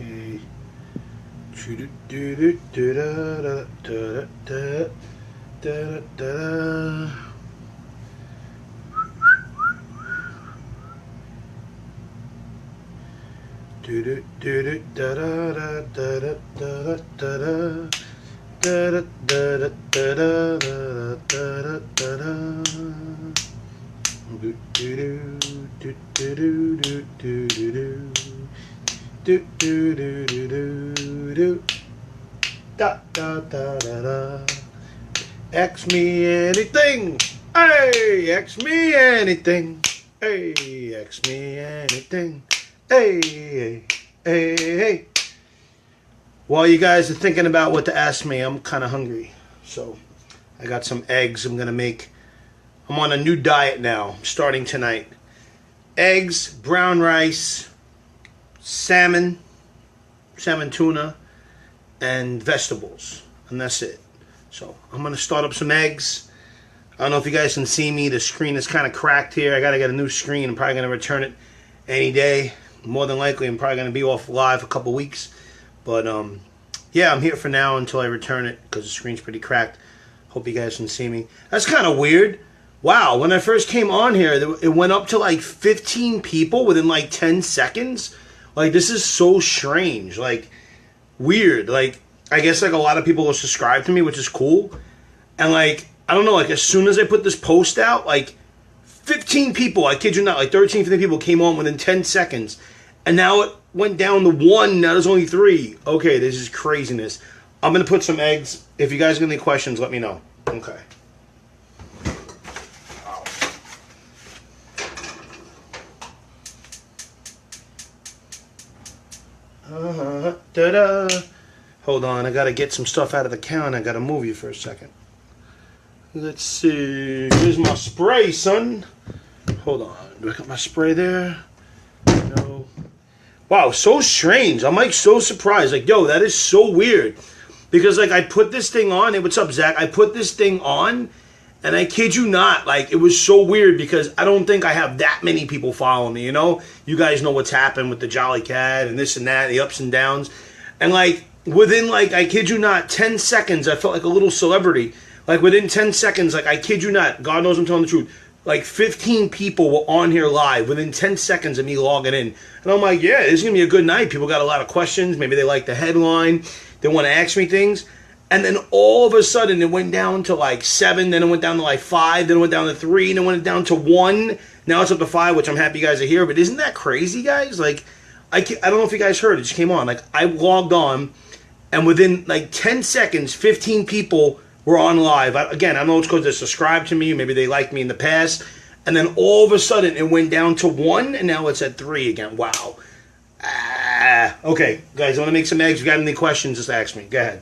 Okay. Ask me anything. Hey, ask me anything. Hey, ask me anything. Hey, hey, hey, hey. While you guys are thinking about what to ask me, I'm kind of hungry. So I got some eggs I'm going to make. I'm on a new diet now, starting tonight. Eggs, brown rice, salmon tuna, and vegetables. And that's it. So I'm going to start up some eggs. I don't know if you guys can see me. The screen is kind of cracked here. I got to get a new screen. I'm probably going to return it any day. More than likely, I'm probably going to be off live a couple weeks. But, yeah, I'm here for now until I return it because the screen's pretty cracked. Hope you guys can see me. That's kind of weird. Wow, when I first came on here, it went up to like 15 people within like 10 seconds. Like, this is so strange. Like, weird. Like, I guess like a lot of people will subscribe to me, which is cool. And like, I don't know, like as soon as I put this post out, like 15 people, I kid you not, like 13, 15 people came on within 10 seconds. And now it went down to 1, now there's only 3. Okay, this is craziness. I'm going to put some eggs. If you guys have any questions, let me know. Okay. Ta-da. Hold on, I gotta get some stuff out of the can. I gotta move you for a second. Let's see. Here's my spray, son. Hold on. Do I got my spray there? No. Wow, so strange. I'm like so surprised. Like, yo, that is so weird. Because like I put this thing on. Hey, what's up, Zach? I put this thing on, and I kid you not, like it was so weird because I don't think I have that many people following me, you know? You guys know what's happened with the Jolly Cat and this and that, the ups and downs. And like within like, I kid you not, 10 seconds, I felt like a little celebrity. Like within 10 seconds, like I kid you not, God knows I'm telling the truth, like 15 people were on here live within 10 seconds of me logging in. And I'm like, yeah, this is going to be a good night. People got a lot of questions. Maybe they like the headline. They want to ask me things. And then all of a sudden, it went down to like 7, then it went down to like 5, then it went down to 3, then it went down to 1. Now it's up to 5, which I'm happy you guys are here. But isn't that crazy, guys? Like, I don't know if you guys heard, it just came on. Like, I logged on, and within like 10 seconds, 15 people were on live. Again, I don't know it's because they subscribed to me. Maybe they liked me in the past. And then all of a sudden, it went down to 1, and now it's at 3 again. Wow. Okay, guys, I want to make some eggs. If you got any questions, just ask me. Go ahead.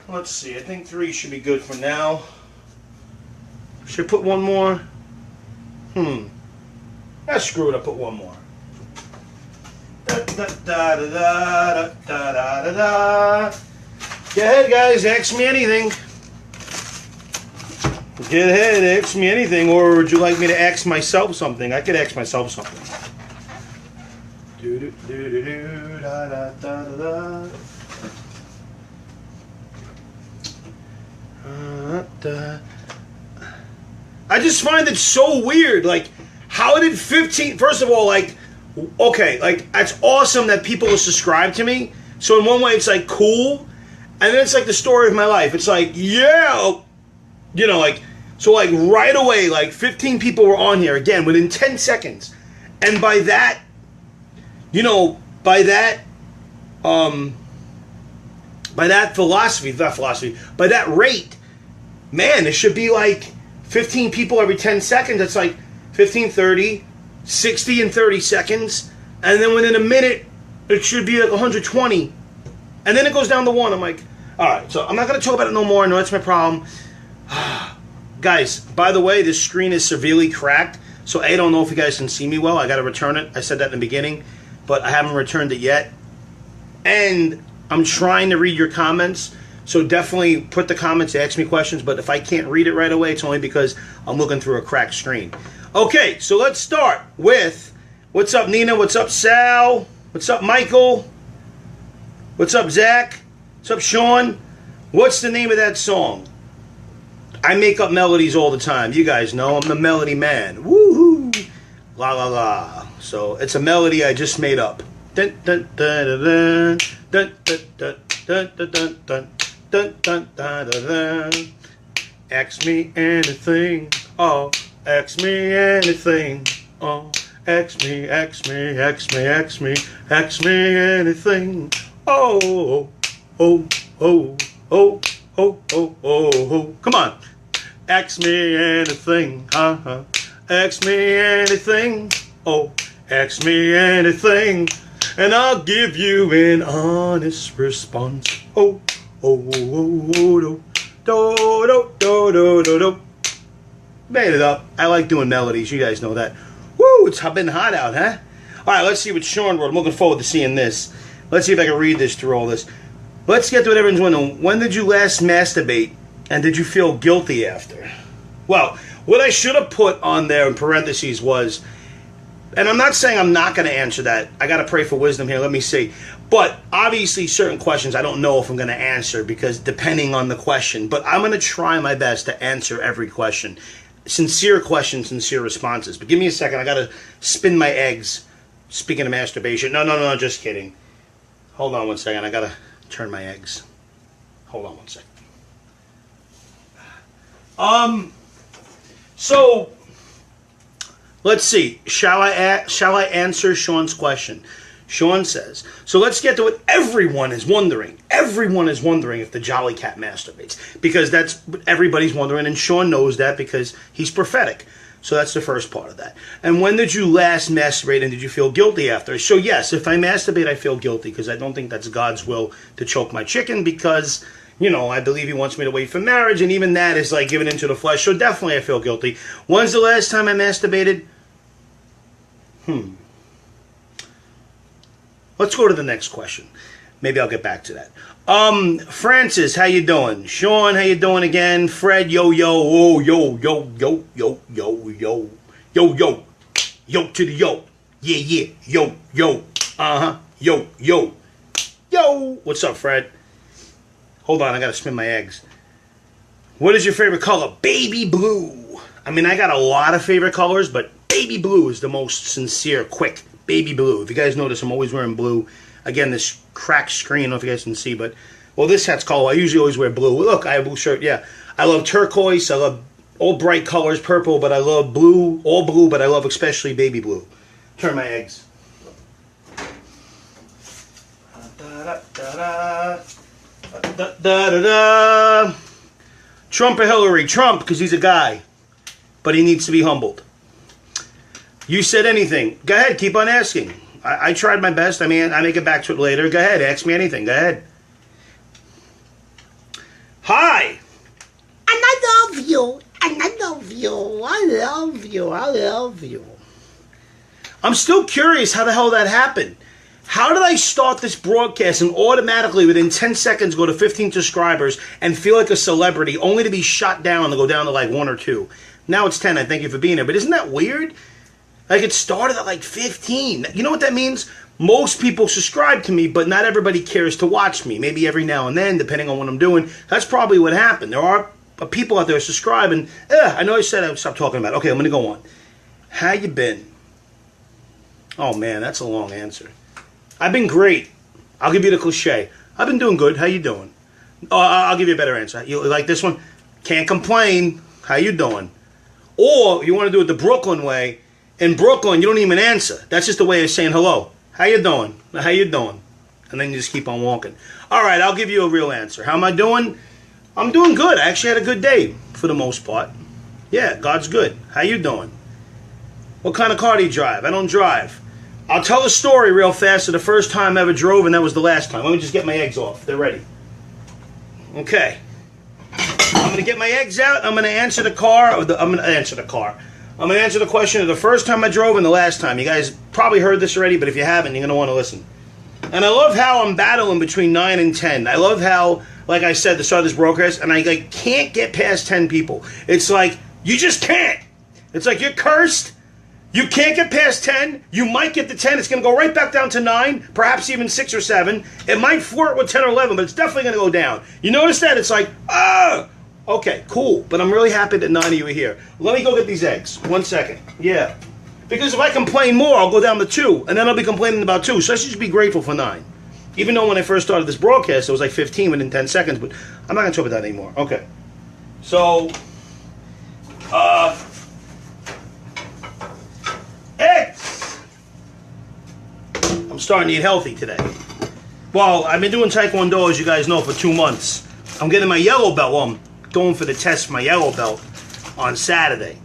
Let's see, I think 3 should be good for now. Should I put one more? Screw it, I'll put one more. Go ahead, guys, ask me anything. Get ahead, ask me anything, or would you like me to ask myself something? I could ask myself something. I just find it so weird. Like, how did 15... First of all, like, okay, like, it's awesome that people are subscribed to me. So in one way, it's, like, cool. And then it's, like, the story of my life. It's, like, yeah, you know, like... So, like, right away, like, 15 people were on here, again, within 10 seconds. And by that, you know, by that rate, man, it should be, like, 15 people every 10 seconds. That's, like, 15, 30, 60 in 30 seconds. And then within a minute, it should be, like, 120. And then it goes down to 1. I'm like, all right, so I'm not going to talk about it no more. I know that's my problem. Guys, by the way, this screen is severely cracked. So I don't know if you guys can see me well. I got to return it. I said that in the beginning, but I haven't returned it yet. And I'm trying to read your comments. So definitely put the comments, ask me questions. But if I can't read it right away, it's only because I'm looking through a cracked screen. Okay, so let's start with, what's up, Nina? What's up, Sal? What's up, Michael? What's up, Zach? What's up, Sean? What's the name of that song? I make up melodies all the time. You guys know I'm the melody man. Woohoo! La la la. So it's a melody I just made up. Dun dun dun dun dun dun dun dun dun dun dun dun dun dun. Ask me anything. Oh, ask me anything. Oh, ask me, ask me, ask me, ask me, ask me anything. Oh, oh, oh, oh, oh, oh, oh, oh. Come on. Ask me anything, ask me anything, oh, ask me anything, and I'll give you an honest response. Oh, oh, oh, oh, do, do, do, do, do, do. Made it up. I like doing melodies, you guys know that. Woo, it's been hot out, huh? All right, let's see what Sean wrote. I'm looking forward to seeing this. Let's see if I can read this through all this. Let's get to what everyone's wondering. When did you last masturbate? And did you feel guilty after? Well, what I should have put on there in parentheses was, and I'm not saying I'm not going to answer that. I got to pray for wisdom here. Let me see. But obviously certain questions I don't know if I'm going to answer because depending on the question. But I'm going to try my best to answer every question. Sincere questions, sincere responses. But give me a second. I got to spin my eggs. Speaking of masturbation. No, just kidding. Hold on one second. I got to turn my eggs. Hold on one second. So let's see. Shall I answer Sean's question? Sean says, so let's get to what everyone is wondering. Everyone is wondering if the Jolly Cat masturbates. Because that's what everybody's wondering, and Sean knows that because he's prophetic. So that's the first part of that. And when did you last masturbate and did you feel guilty after? So yes, if I masturbate, I feel guilty because I don't think that's God's will to choke my chicken because, you know, I believe he wants me to wait for marriage, and even that is like giving into the flesh. So definitely I feel guilty. When's the last time I masturbated? Let's go to the next question. Maybe I'll get back to that. Francis, how you doing? Sean, how you doing again? Fred, yo, oh, yo, yo to the yo. Yeah, yo, yo. What's up, Fred? Hold on, I gotta spin my eggs. What is your favorite color? Baby blue. I mean, I got a lot of favorite colors, but baby blue is the most sincere, quick. Baby blue. If you guys notice, I'm always wearing blue. Again, this cracked screen, I don't know if you guys can see, but, well, this hat's color. I usually always wear blue. Look, I have a blue shirt, yeah. I love turquoise. I love all bright colors, purple, but I love blue, all blue, but I love especially baby blue. Turn my eggs. Trump or Hillary? Trump, because he's a guy, but he needs to be humbled. You said anything. Go ahead, keep on asking. I tried my best. I mean, I may get back to it later. Go ahead, ask me anything. Go ahead. Hi. And I love you. And I love you. I love you. I love you. I'm still curious how the hell that happened. How did I start this broadcast and automatically within 10 seconds go to 15 subscribers and feel like a celebrity only to be shot down and go down to like 1 or 2? Now it's 10. I thank you for being here. But isn't that weird? Like, it started at like 15. You know what that means? Most people subscribe to me, but not everybody cares to watch me. Maybe every now and then, depending on what I'm doing. That's probably what happened. There are people out there subscribing. I know I said I would stop talking about it. Okay, I'm going to go on. How you been? Oh, man, that's a long answer. I've been great. I'll give you the cliche. I've been doing good. How you doing? Oh, I'll give you a better answer. You like this one? Can't complain. How you doing? Or you want to do it the Brooklyn way. In Brooklyn, you don't even answer. That's just a way of saying hello. How you doing? How you doing? And then you just keep on walking. All right, I'll give you a real answer. How am I doing? I'm doing good. I actually had a good day for the most part. Yeah, God's good. How you doing? What kind of car do you drive? I don't drive. I'll tell a story real fast of the first time I ever drove, and that was the last time. Let me just get my eggs off. They're ready. Okay. I'm going to get my eggs out. I'm going to answer the car. I'm I'm going to answer the question of the first time I drove and the last time. You guys probably heard this already, but if you haven't, you're going to want to listen. And I love how I'm battling between 9 and 10. I love how, like I said, the start of this broadcast, and I can't get past 10 people. It's like, you just can't. It's like you're cursed. You can't get past 10. You might get to 10. It's going to go right back down to 9, perhaps even 6 or 7. It might flirt with 10 or 11, but it's definitely going to go down. You notice that? It's like, okay, cool. But I'm really happy that 9 of you are here. Let me go get these eggs. 1 second. Yeah. Because if I complain more, I'll go down to 2, and then I'll be complaining about 2. So I should just be grateful for 9. Even though when I first started this broadcast, it was like 15 within 10 seconds, but I'm not going to talk about that anymore. Okay. So, eggs! I'm starting to eat healthy today. Well, I've been doing Taekwondo, as you guys know, for 2 months. I'm getting my yellow belt. Well, I'm going for the test for my yellow belt on Saturday.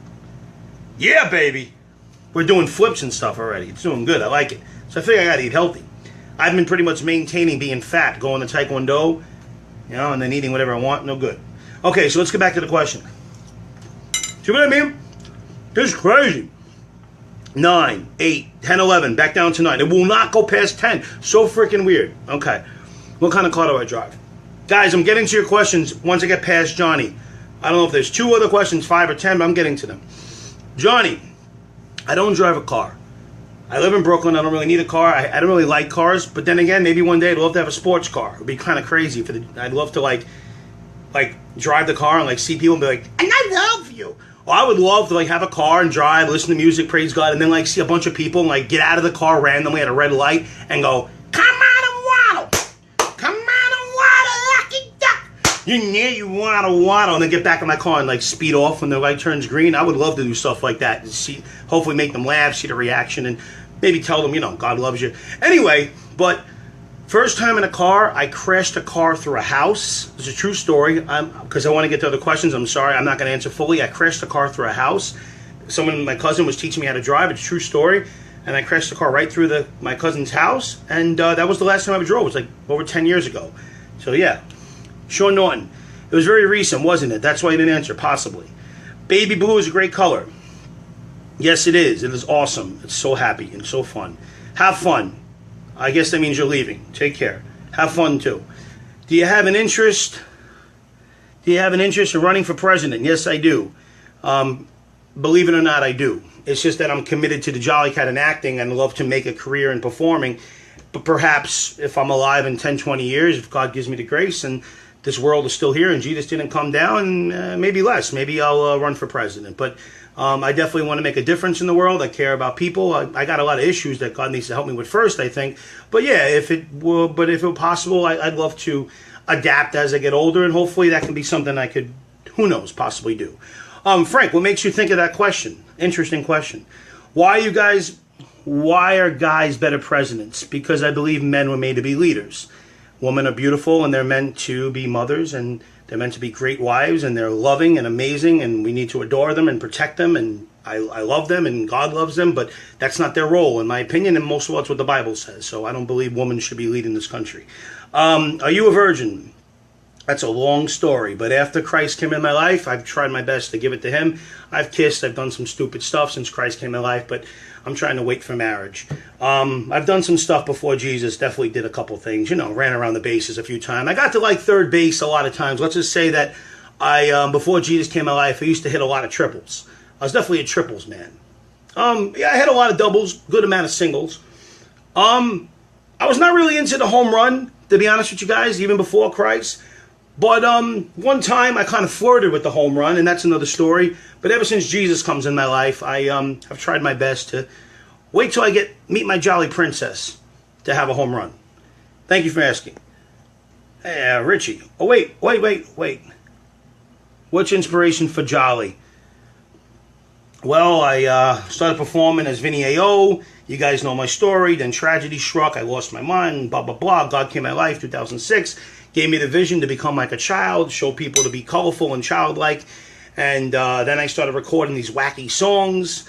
Yeah, baby! We're doing flips and stuff already. It's doing good. I like it. So I figure I got to eat healthy. I've been pretty much maintaining being fat, going to Taekwondo, and then eating whatever I want. No good. Okay, so let's get back to the question. See what I mean? This is crazy. 9, 8, 10, 11, back down to 9. It will not go past 10. So freaking weird. Okay. What kind of car do I drive? Guys, I'm getting to your questions once I get past Johnny. I don't know if there's 2 other questions, 5 or 10, but I'm getting to them. Johnny, I don't drive a car. I live in Brooklyn. I don't really need a car. I don't really like cars. But then again, maybe one day I'd love to have a sports car. It would be kind of crazy. I'd love to like drive the car and see people and be like, and I love you. Or I would love to have a car and drive, listen to music, praise God, and then see a bunch of people and get out of the car randomly at a red light and go, come on and waddle. Come on and waddle, lucky duck. You waddle, and then get back in my car and speed off when the light turns green. I would love to do stuff like that and hopefully make them laugh, see the reaction, and maybe tell them, God loves you. Anyway, but first time in a car, I crashed a car through a house. It's a true story. Because I want to get to other questions. I'm sorry, I'm not going to answer fully. I crashed a car through a house. My cousin was teaching me how to drive. It's a true story. And I crashed the car right through my cousin's house. And that was the last time I drove. It was over 10 years ago. So yeah. Sean Norton. It was very recent, wasn't it? That's why you didn't answer, possibly. Baby blue is a great color. Yes, it is. It is awesome. It's so happy and so fun. Have fun. I guess that means you're leaving. Take care. Have fun, too. Do you have an interest? Do you have an interest in running for president? Yes, I do. Believe it or not, I do. It's just that I'm committed to the Jolly Cat and acting and love to make a career in performing. But perhaps if I'm alive in 10, 20 years, if God gives me the grace and this world is still here and Jesus didn't come down, maybe less. Maybe I'll run for president. But I definitely want to make a difference in the world. I care about people. I got a lot of issues that God needs to help me with first, I think. But yeah, if it were possible, I'd love to adapt as I get older, and hopefully that can be something I could, who knows, possibly do. Frank, what makes you think of that question? Interesting question. Why are guys better presidents? Because I believe men were made to be leaders. Women are beautiful, and they're meant to be mothers, and they're meant to be great wives, and they're loving and amazing, and we need to adore them and protect them, and I love them, and God loves them, but that's not their role, in my opinion, and most of all, it's what the Bible says, so I don't believe women should be leading this country. Are you a virgin? That's a long story, but after Christ came in my life, I've tried my best to give it to Him. I've kissed, I've done some stupid stuff since Christ came in my life, but I'm trying to wait for marriage. I've done some stuff before Jesus, definitely did a couple things, ran around the bases a few times. I got to third base a lot of times. Let's just say that before Jesus came in my life, I used to hit a lot of triples. I was definitely a triples man. Yeah, I had a lot of doubles, good amount of singles. I was not really into the home run, to be honest with you guys, even before Christ. But one time I kind of flirted with the home run, and that's another story. But ever since Jesus comes in my life, I've tried my best to wait till I meet my jolly princess to have a home run. Thank you for asking. Richie. Oh, wait. What's inspiration for jolly? Well, I started performing as Vinny A.O. You guys know my story. Then tragedy struck. I lost my mind, blah, blah, blah. God came in my life, 2006. Gave me the vision to become like a child, show people to be colorful and childlike. And then I started recording these wacky songs.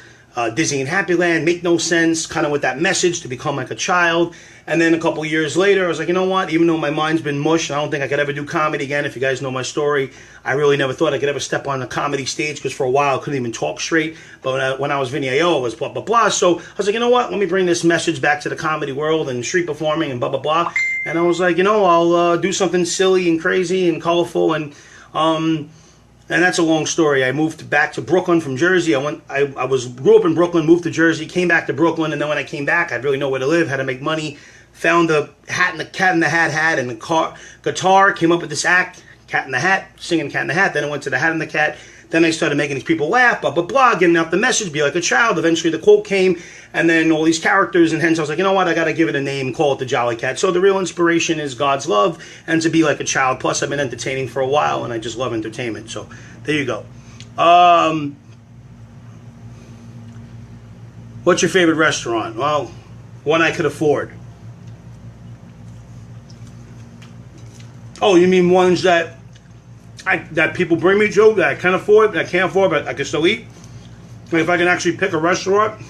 Disney and Happy Land, make no sense, kind of with that message to become like a child. And then a couple years later, I was like, you know what? Even though my mind's been mush, and I don't think I could ever do comedy again. If you guys know my story, I really never thought I could ever step on a comedy stage because for a while I couldn't even talk straight. But when I was Vinny, I was blah, blah, blah. So I was like, you know what? Let me bring this message back to the comedy world and street performing and blah, blah, blah. And I was like, you know, I'll do something silly and crazy and colorful. And that's a long story. I moved back to Brooklyn from Jersey. I grew up in Brooklyn, moved to Jersey, came back to Brooklyn, and then when I came back, I didn't really know where to live, had to make money. Found the Cat in the Hat and the guitar. Came up with this act, Cat in the Hat, singing Cat in the Hat. Then I went to the Hat and the Cat. Then I started making these people laugh, blah, blah, blah, getting out the message, be like a child. Eventually the quote came, and then all these characters, and hence I was like, you know what, I got to give it a name, call it the Jolly Cat. So the real inspiration is God's love, and to be like a child. Plus I've been entertaining for a while, and I just love entertainment. So there you go. What's your favorite restaurant? Well, one I could afford. Oh, you mean ones that people bring me to, that I can afford, that I can't afford, but I can still eat? Like if I can actually pick a restaurant,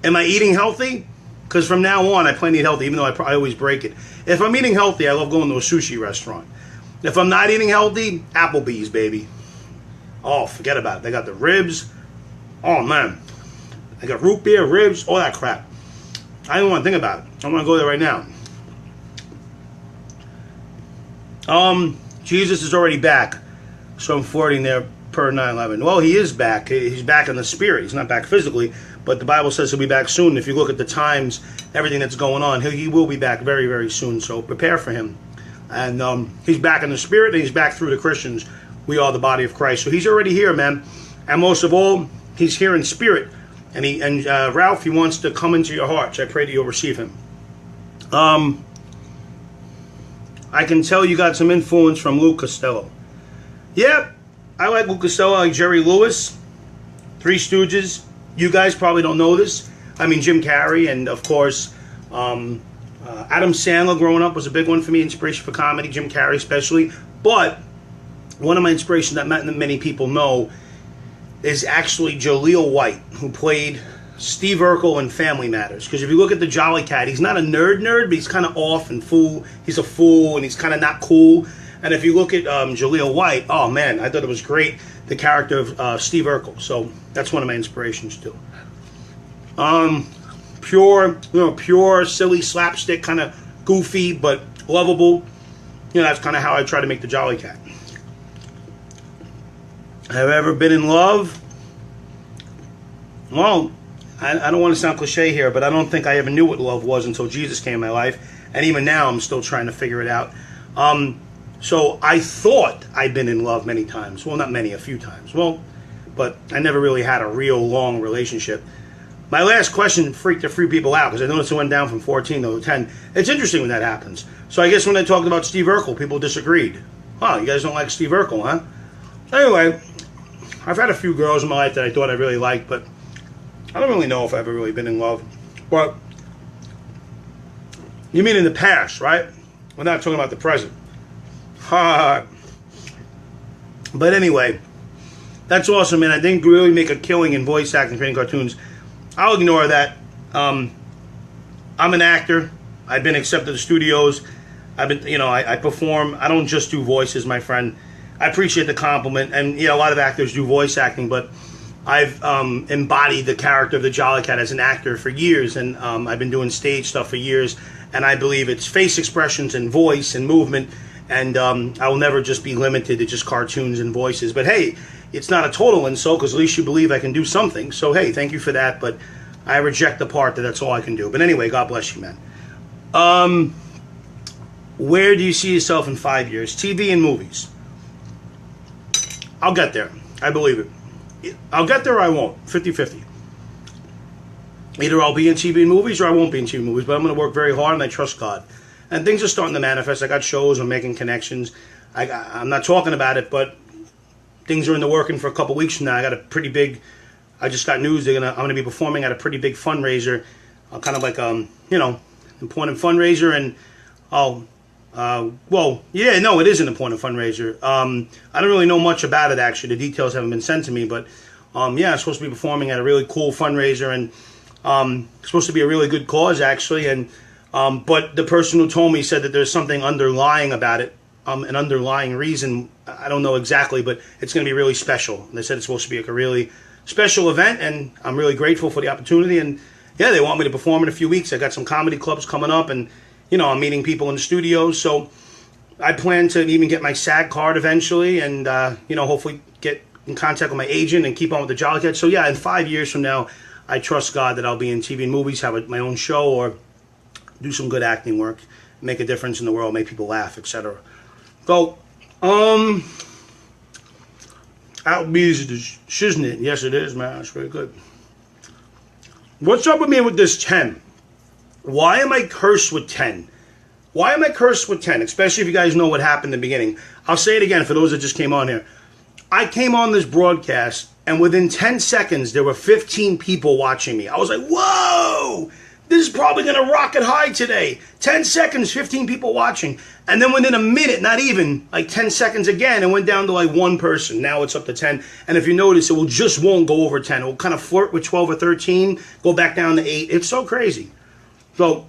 am I eating healthy? Because from now on, I plan to eat healthy, even though I always break it. If I'm eating healthy, I love going to a sushi restaurant. If I'm not eating healthy, Applebee's, baby. Oh, forget about it. They got the ribs. Oh, man. They got root beer, ribs, all that crap. I don't want to think about it. I'm going to go there right now. Jesus is already back. So I'm forwarding there per 9/11. Well, he is back. He's back in the spirit. He's not back physically, but the Bible says he'll be back soon. If you look at the times, everything that's going on, he will be back very, very soon. So prepare for him. And he's back in the spirit, and he's back through the Christians. We are the body of Christ. So he's already here, man. And most of all, he's here in spirit. And Ralph, he wants to come into your hearts. I pray that you'll receive him. I can tell you got some influence from Lou Costello. Yep, I like Lou Costello, I like Jerry Lewis, Three Stooges. You guys probably don't know this. I mean, Jim Carrey, and of course, Adam Sandler growing up was a big one for me, inspiration for comedy, Jim Carrey especially. But one of my inspirations that many people know is actually Jaleel White, who played Steve Urkel in Family Matters. Because if you look at the Jolly Cat, he's not a nerd, but he's kind of off and fool. He's a fool, and he's kind of not cool. And if you look at Jaleel White, oh man, I thought it was great, the character of Steve Urkel. So that's one of my inspirations too. Pure, silly, slapstick, kind of goofy, but lovable. You know, that's kind of how I try to make the Jolly Cat. Have I ever been in love? Well, I don't want to sound cliche here, but I don't think I ever knew what love was until Jesus came in my life. And even now, I'm still trying to figure it out. So I thought I'd been in love many times. Well, not many, a few times. Well, but I never really had a real long relationship. My last question freaked a few people out because I noticed it went down from 14 to 10. It's interesting when that happens. So I guess when I talked about Steve Urkel, people disagreed. Oh, you guys don't like Steve Urkel, huh? Anyway, I've had a few girls in my life that I thought I really liked, but I don't really know if I've ever really been in love. But you mean in the past, right? We're not talking about the present. But anyway, that's awesome, man. I didn't really make a killing in voice acting, creating cartoons. I'll ignore that. I'm an actor. I've been accepted to studios. I perform. I don't just do voices, my friend. I appreciate the compliment. And, a lot of actors do voice acting, but I've embodied the character of the Jolly Cat as an actor for years, and I've been doing stage stuff for years, and I believe it's face expressions and voice and movement, and I will never just be limited to just cartoons and voices. But hey, it's not a total insult, because at least you believe I can do something. So hey, thank you for that, but I reject the part that that's all I can do. But anyway, God bless you, man. Where do you see yourself in 5 years? TV and movies. I'll get there. I believe it. I'll get there or I won't. 50-50. Either I'll be in TV and movies or I won't be in TV and movies, but I'm going to work very hard and I trust God. And things are starting to manifest. I got shows, I'm making connections. I'm not talking about it, but things are in the working for a couple weeks from now. I just got news I'm going to be performing at a pretty big fundraiser, kind of like important fundraiser, and it is an important fundraiser. I don't really know much about it, actually. The details haven't been sent to me, but Yeah, I'm supposed to be performing at a really cool fundraiser, and it's supposed to be a really good cause, actually. And but the person who told me said that there's something underlying about it, an underlying reason. I don't know exactly, but it's going to be really special. And they said it's supposed to be like a really special event, and I'm really grateful for the opportunity. And yeah, they want me to perform in a few weeks. I got some comedy clubs coming up, and I'm meeting people in the studios. So I plan to even get my SAG card eventually, and hopefully get in contact with my agent and keep on with the Jolly Cat. So yeah, in 5 years from now, I trust God that I'll be in TV and movies, have my own show, or do some good acting work, make a difference in the world, make people laugh, etc. So, Applebee's is shiznit. Yes, it is, man. It's very good. What's up with me with this 10? Why am I cursed with 10? Why am I cursed with 10? Especially if you guys know what happened in the beginning. I'll say it again for those that just came on here. I came on this broadcast, and within 10 seconds, there were 15 people watching me. I was like, whoa! This is probably going to rocket high today. 10 seconds, 15 people watching. And then within a minute, not even, like 10 seconds again, it went down to like one person. Now it's up to 10. And if you notice, it won't go over 10. It will kind of flirt with 12 or 13, go back down to 8. It's so crazy. So,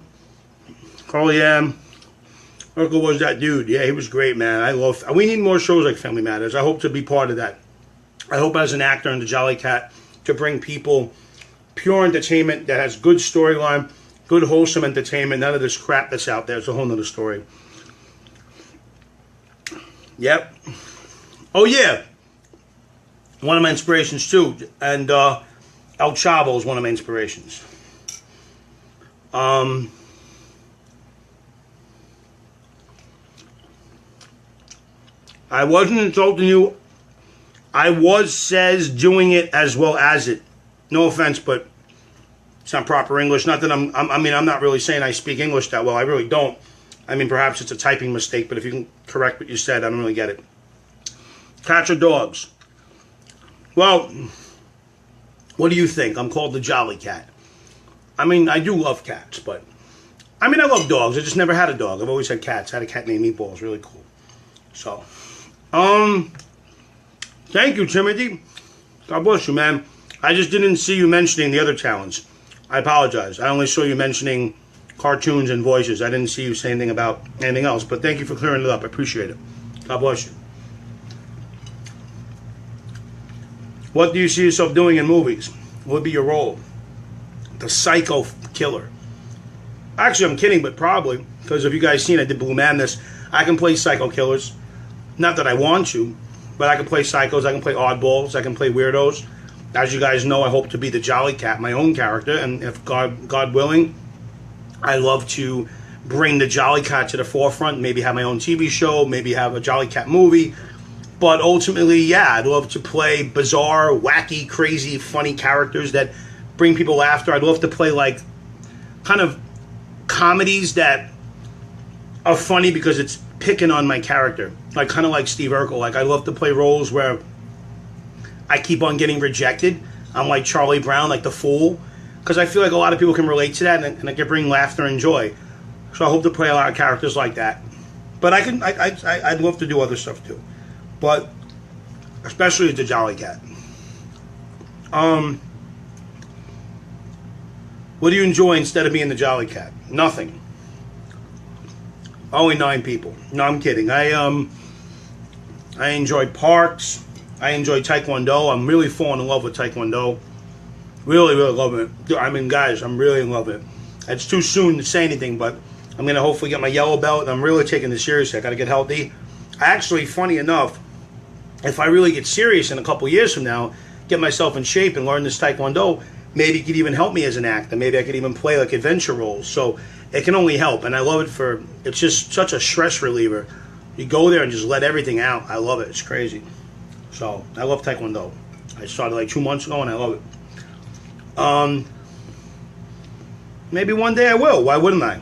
oh yeah, Urkel was that dude. Yeah, he was great, man. We need more shows like Family Matters. I hope to be part of that. I hope as an actor in the Jolly Cat to bring people pure entertainment that has good storyline, good wholesome entertainment, none of this crap that's out there. It's a whole nother story. Yep. Oh yeah. One of my inspirations too. And El Chavo is one of my inspirations. I wasn't insulting you. I says doing it as well as it. No offense, but it's not proper English. Not that I'm not really saying I speak English that well. I really don't. I mean, perhaps it's a typing mistake, but if you can correct what you said, I don't really get it. Cats or dogs? Well, what do you think? I'm called the Jolly Cat. I mean, I do love cats, but I love dogs. I just never had a dog. I've always had cats. I had a cat named Meatballs. Really cool. So, thank you, Timothy. God bless you, man. I just didn't see you mentioning the other talents. I apologize. I only saw you mentioning cartoons and voices. I didn't see you say anything about anything else. But thank you for clearing it up. I appreciate it. God bless you. What do you see yourself doing in movies? What would be your role? The psycho killer. Actually, I'm kidding, but probably. Because if you guys seen, I did Blue Madness. I can play psycho killers. Not that I want to, but I can play psychos. I can play oddballs. I can play weirdos. As you guys know, I hope to be the Jolly Cat, my own character, and if God willing, I love to bring the Jolly Cat to the forefront, maybe have my own TV show, maybe have a Jolly Cat movie, but ultimately, yeah, I'd love to play bizarre, wacky, crazy, funny characters that bring people laughter. I'd love to play, like, kind of comedies that are funny because it's picking on my character, like kind of like Steve Urkel. Like, I love to play roles where I keep on getting rejected. I'm like Charlie Brown, like the fool, because I feel like a lot of people can relate to that, and it can bring laughter and joy. So I hope to play a lot of characters like that. But I'd love to do other stuff too, but especially as the Jolly Cat. What do you enjoy instead of being the Jolly Cat? Nothing. Only 9 people. No, I'm kidding. I enjoy parks. I enjoy Taekwondo. I'm really falling in love with Taekwondo. Really, really love it. I mean, guys, I'm really in love with it. It's too soon to say anything, but I'm going to hopefully get my yellow belt, and I'm really taking this seriously. I got to get healthy. Actually, funny enough, if I really get serious in a couple years from now, get myself in shape and learn this Taekwondo, maybe it could even help me as an actor. Maybe I could even play like adventure roles. So it can only help, and I love it it's just such a stress reliever. You go there and just let everything out. I love it. It's crazy. So I love Taekwondo. I started like 2 months ago, and I love it. Maybe one day I will. Why wouldn't I?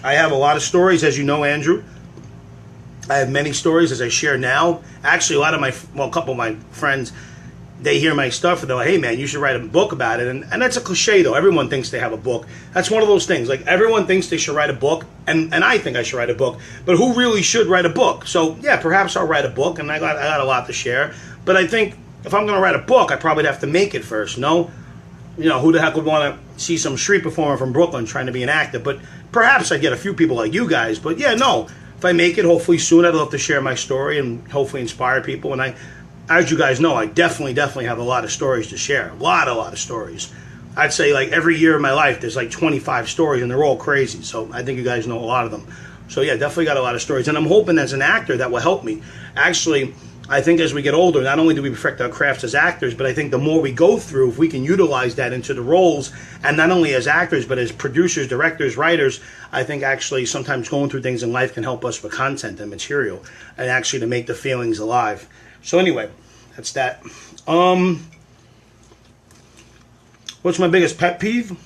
I have a lot of stories, as you know, Andrew. I have many stories, as I share now. Actually, a couple of my friends, they hear my stuff and they're like, hey man, you should write a book about it. And that's a cliche though. Everyone thinks they have a book. That's one of those things. Like, everyone thinks they should write a book, and I think I should write a book. But who really should write a book? So yeah, perhaps I'll write a book, and I got a lot to share. But I think if I'm going to write a book, I probably have to make it first, no? You know, who the heck would want to see some street performer from Brooklyn trying to be an actor? But perhaps I get a few people like you guys. But yeah, no. If I make it, hopefully soon, I'd love to share my story and hopefully inspire people. And as you guys know, I definitely have a lot of stories to share. A lot of stories. I'd say like every year of my life, there's like 25 stories, and they're all crazy. So I think you guys know a lot of them. So yeah, definitely got a lot of stories. And I'm hoping as an actor that will help me. Actually, I think as we get older, not only do we perfect our crafts as actors, but I think the more we go through, if we can utilize that into the roles, and not only as actors, but as producers, directors, writers, I think actually sometimes going through things in life can help us with content and material, and actually to make the feelings alive. So anyway, that's that. What's my biggest pet peeve?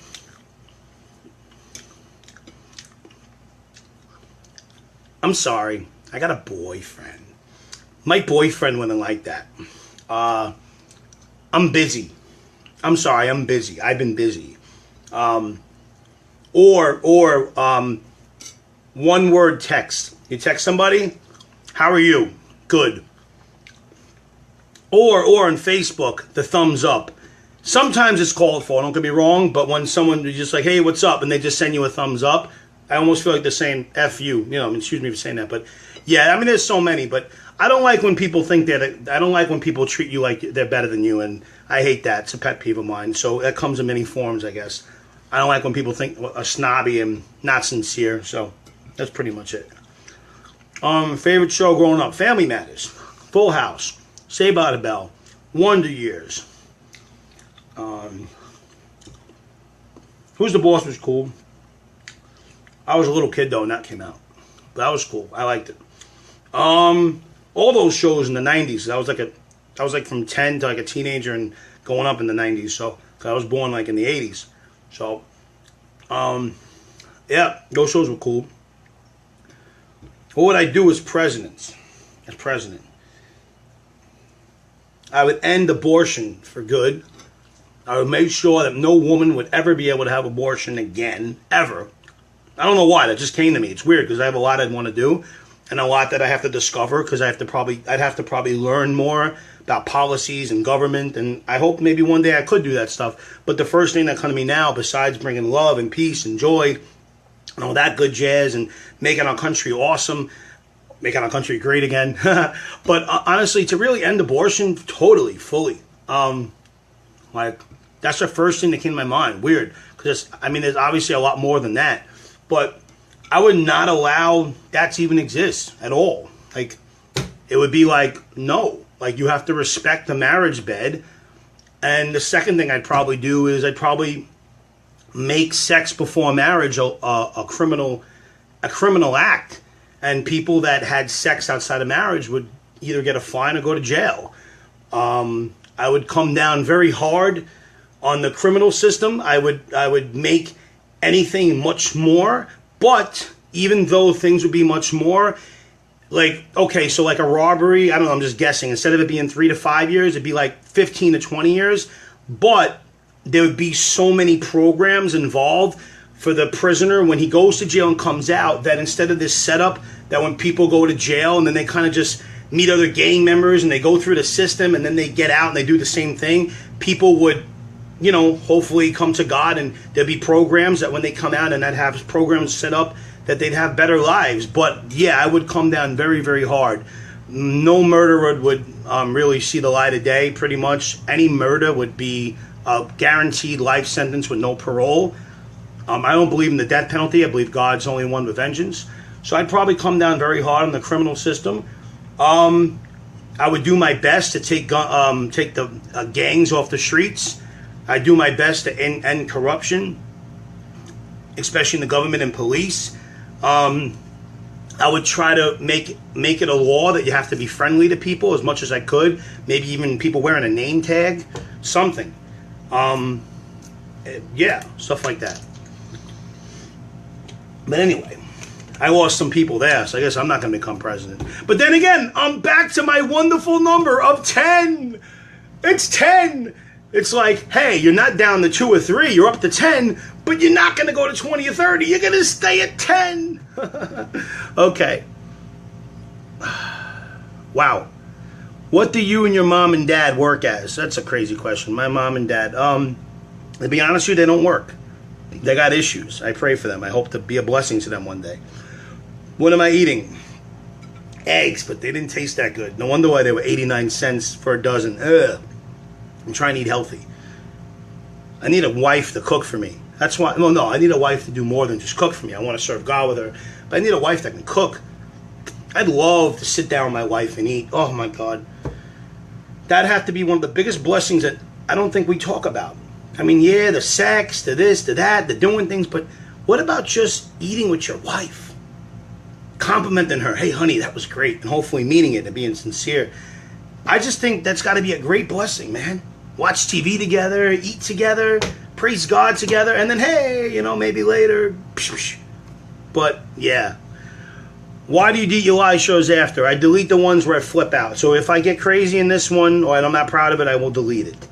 I'm sorry, I got a boyfriend. My boyfriend wouldn't like that. I'm busy. I'm sorry, I'm busy. I've been busy. Or one word text. You text somebody, how are you? Good. Or on Facebook, the thumbs up. Sometimes it's called for, don't get me wrong, but when someone is just like, hey, what's up? And they just send you a thumbs up, I almost feel like they're saying F you. You know, excuse me for saying that. But yeah, I mean, there's so many, but I don't like when people think that, I don't like when people treat you like they're better than you, and I hate that. It's a pet peeve of mine. So that comes in many forms, I guess. I don't like when people think are snobby and not sincere. So that's pretty much it. Favorite show growing up: Family Matters, Full House, Saved by the Bell, Wonder Years. Who's the Boss was cool. I was a little kid though when that came out, but that was cool. I liked it. All those shows in the 90s. I was like from 10 to like a teenager and going up in the 90s. So, cause I was born like in the 80s. So, yeah, those shows were cool. What would I do as president? I would end abortion for good. I would make sure that no woman would ever be able to have abortion again, ever. I don't know why, that just came to me. It's weird because I have a lot I'd want to do and a lot that I have to discover because I'd have to probably learn more about policies and government, and I hope maybe one day I could do that stuff. But the first thing that comes to me now, besides bringing love and peace and joy and all that good jazz and making our country awesome, making our country great again, but honestly, to really end abortion totally, fully, like, that's the first thing that came to my mind. Weird, because I mean, there's obviously a lot more than that, but I would not allow that to even exist at all. Like, it would be like, no, like, you have to respect the marriage bed. And the second thing I'd probably do is I'd probably make sex before marriage a criminal act, and people that had sex outside of marriage would either get a fine or go to jail. I would come down very hard on the criminal system. I would make anything much more, but even though things would be much more, like, okay, so like a robbery, I don't know, I'm just guessing, instead of it being 3 to 5 years, it'd be like 15 to 20 years, but there would be so many programs involved for the prisoner when he goes to jail and comes out, that instead of this setup that when people go to jail and then they kind of just meet other gang members and they go through the system and then they get out and they do the same thing, people would, you know, hopefully come to God, and there'd be programs that when they come out, and I'd have programs set up that they'd have better lives. But yeah, I would come down very, very hard. No murderer would really see the light of day, pretty much. Any murder would be a guaranteed life sentence with no parole. I don't believe in the death penalty. I believe God's only one with vengeance. So I'd probably come down very hard on the criminal system. I would do my best to take the gangs off the streets. I do my best to end corruption, especially in the government and police. I would try to make it a law that you have to be friendly to people as much as I could. Maybe even people wearing a name tag, something. Yeah, stuff like that. But anyway, I lost some people there, so I guess I'm not going to become president. But then again, I'm back to my wonderful number of 10. It's 10. It's like, hey, you're not down to 2 or 3, you're up to 10, but you're not going to go to 20 or 30. You're going to stay at 10. Okay. Wow. What do you and your mom and dad work as? That's a crazy question. My mom and dad, to be honest with you, they don't work. They got issues. I pray for them. I hope to be a blessing to them one day. What am I eating? Eggs, but they didn't taste that good. No wonder why they were 89 cents for a dozen. Ugh. I'm trying to eat healthy. I need a wife to cook for me. That's why, well, no, I need a wife to do more than just cook for me. I want to serve God with her. But I need a wife that can cook. I'd love to sit down with my wife and eat. Oh, my God. That'd have to be one of the biggest blessings that I don't think we talk about. I mean, yeah, the sex, the this, the that, the doing things, but what about just eating with your wife? Complimenting her, hey, honey, that was great, and hopefully meaning it and being sincere. I just think that's got to be a great blessing, man. Watch TV together, eat together, praise God together, and then, hey, you know, maybe later. But, yeah. Why do you delete your live shows after? I delete the ones where I flip out. So if I get crazy in this one, or I'm not proud of it, I will delete it.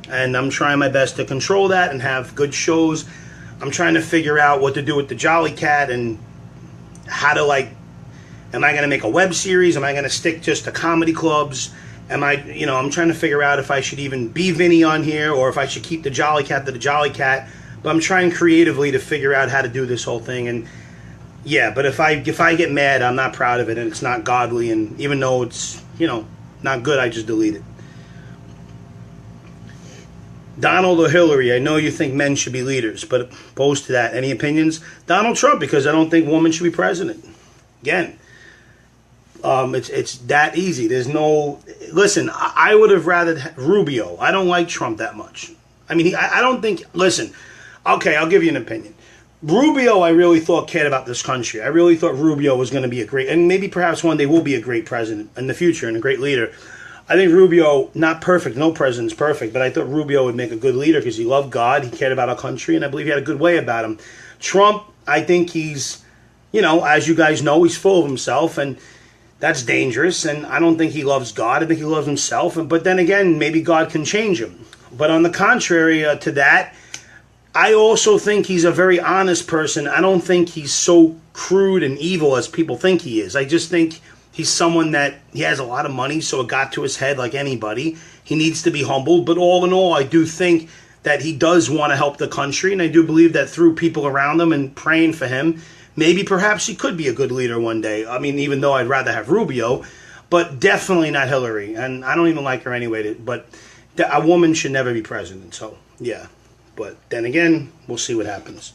And I'm trying my best to control that and have good shows. I'm trying to figure out what to do with the Jolly Cat and how to, like, am I going to make a web series? Am I going to stick just to comedy clubs? Am I, you know, I'm trying to figure out if I should even be Vinny on here or if I should keep the Jolly Cat to the Jolly Cat. But I'm trying creatively to figure out how to do this whole thing. And yeah, but if I get mad, I'm not proud of it and it's not godly. And even though it's, you know, not good, I just delete it. Donald or Hillary, I know you think men should be leaders, but opposed to that, any opinions? Donald Trump, because I don't think women should be president. Again, it's that easy. There's no... Listen, I would have rather Rubio. I don't like Trump that much. I mean, I don't think... Listen, okay, I'll give you an opinion. Rubio, I really thought cared about this country. I really thought Rubio was going to be a great... And maybe perhaps one day will be a great president in the future and a great leader. I think Rubio, not perfect, no president's perfect, but I thought Rubio would make a good leader because he loved God, he cared about our country, and I believe he had a good way about him. Trump, I think he's, you know, as you guys know, he's full of himself, and that's dangerous, and I don't think he loves God, I think he loves himself, but then again, maybe God can change him. But on the contrary to that, I also think he's a very honest person. I don't think he's so crude and evil as people think he is. I just think... He's someone that he has a lot of money, so it got to his head like anybody. He needs to be humbled. But all in all, I do think that he does want to help the country. And I do believe that through people around him and praying for him, maybe perhaps he could be a good leader one day. I mean, even though I'd rather have Rubio, but definitely not Hillary. And I don't even like her anyway. But a woman should never be president. So, yeah. But then again, we'll see what happens.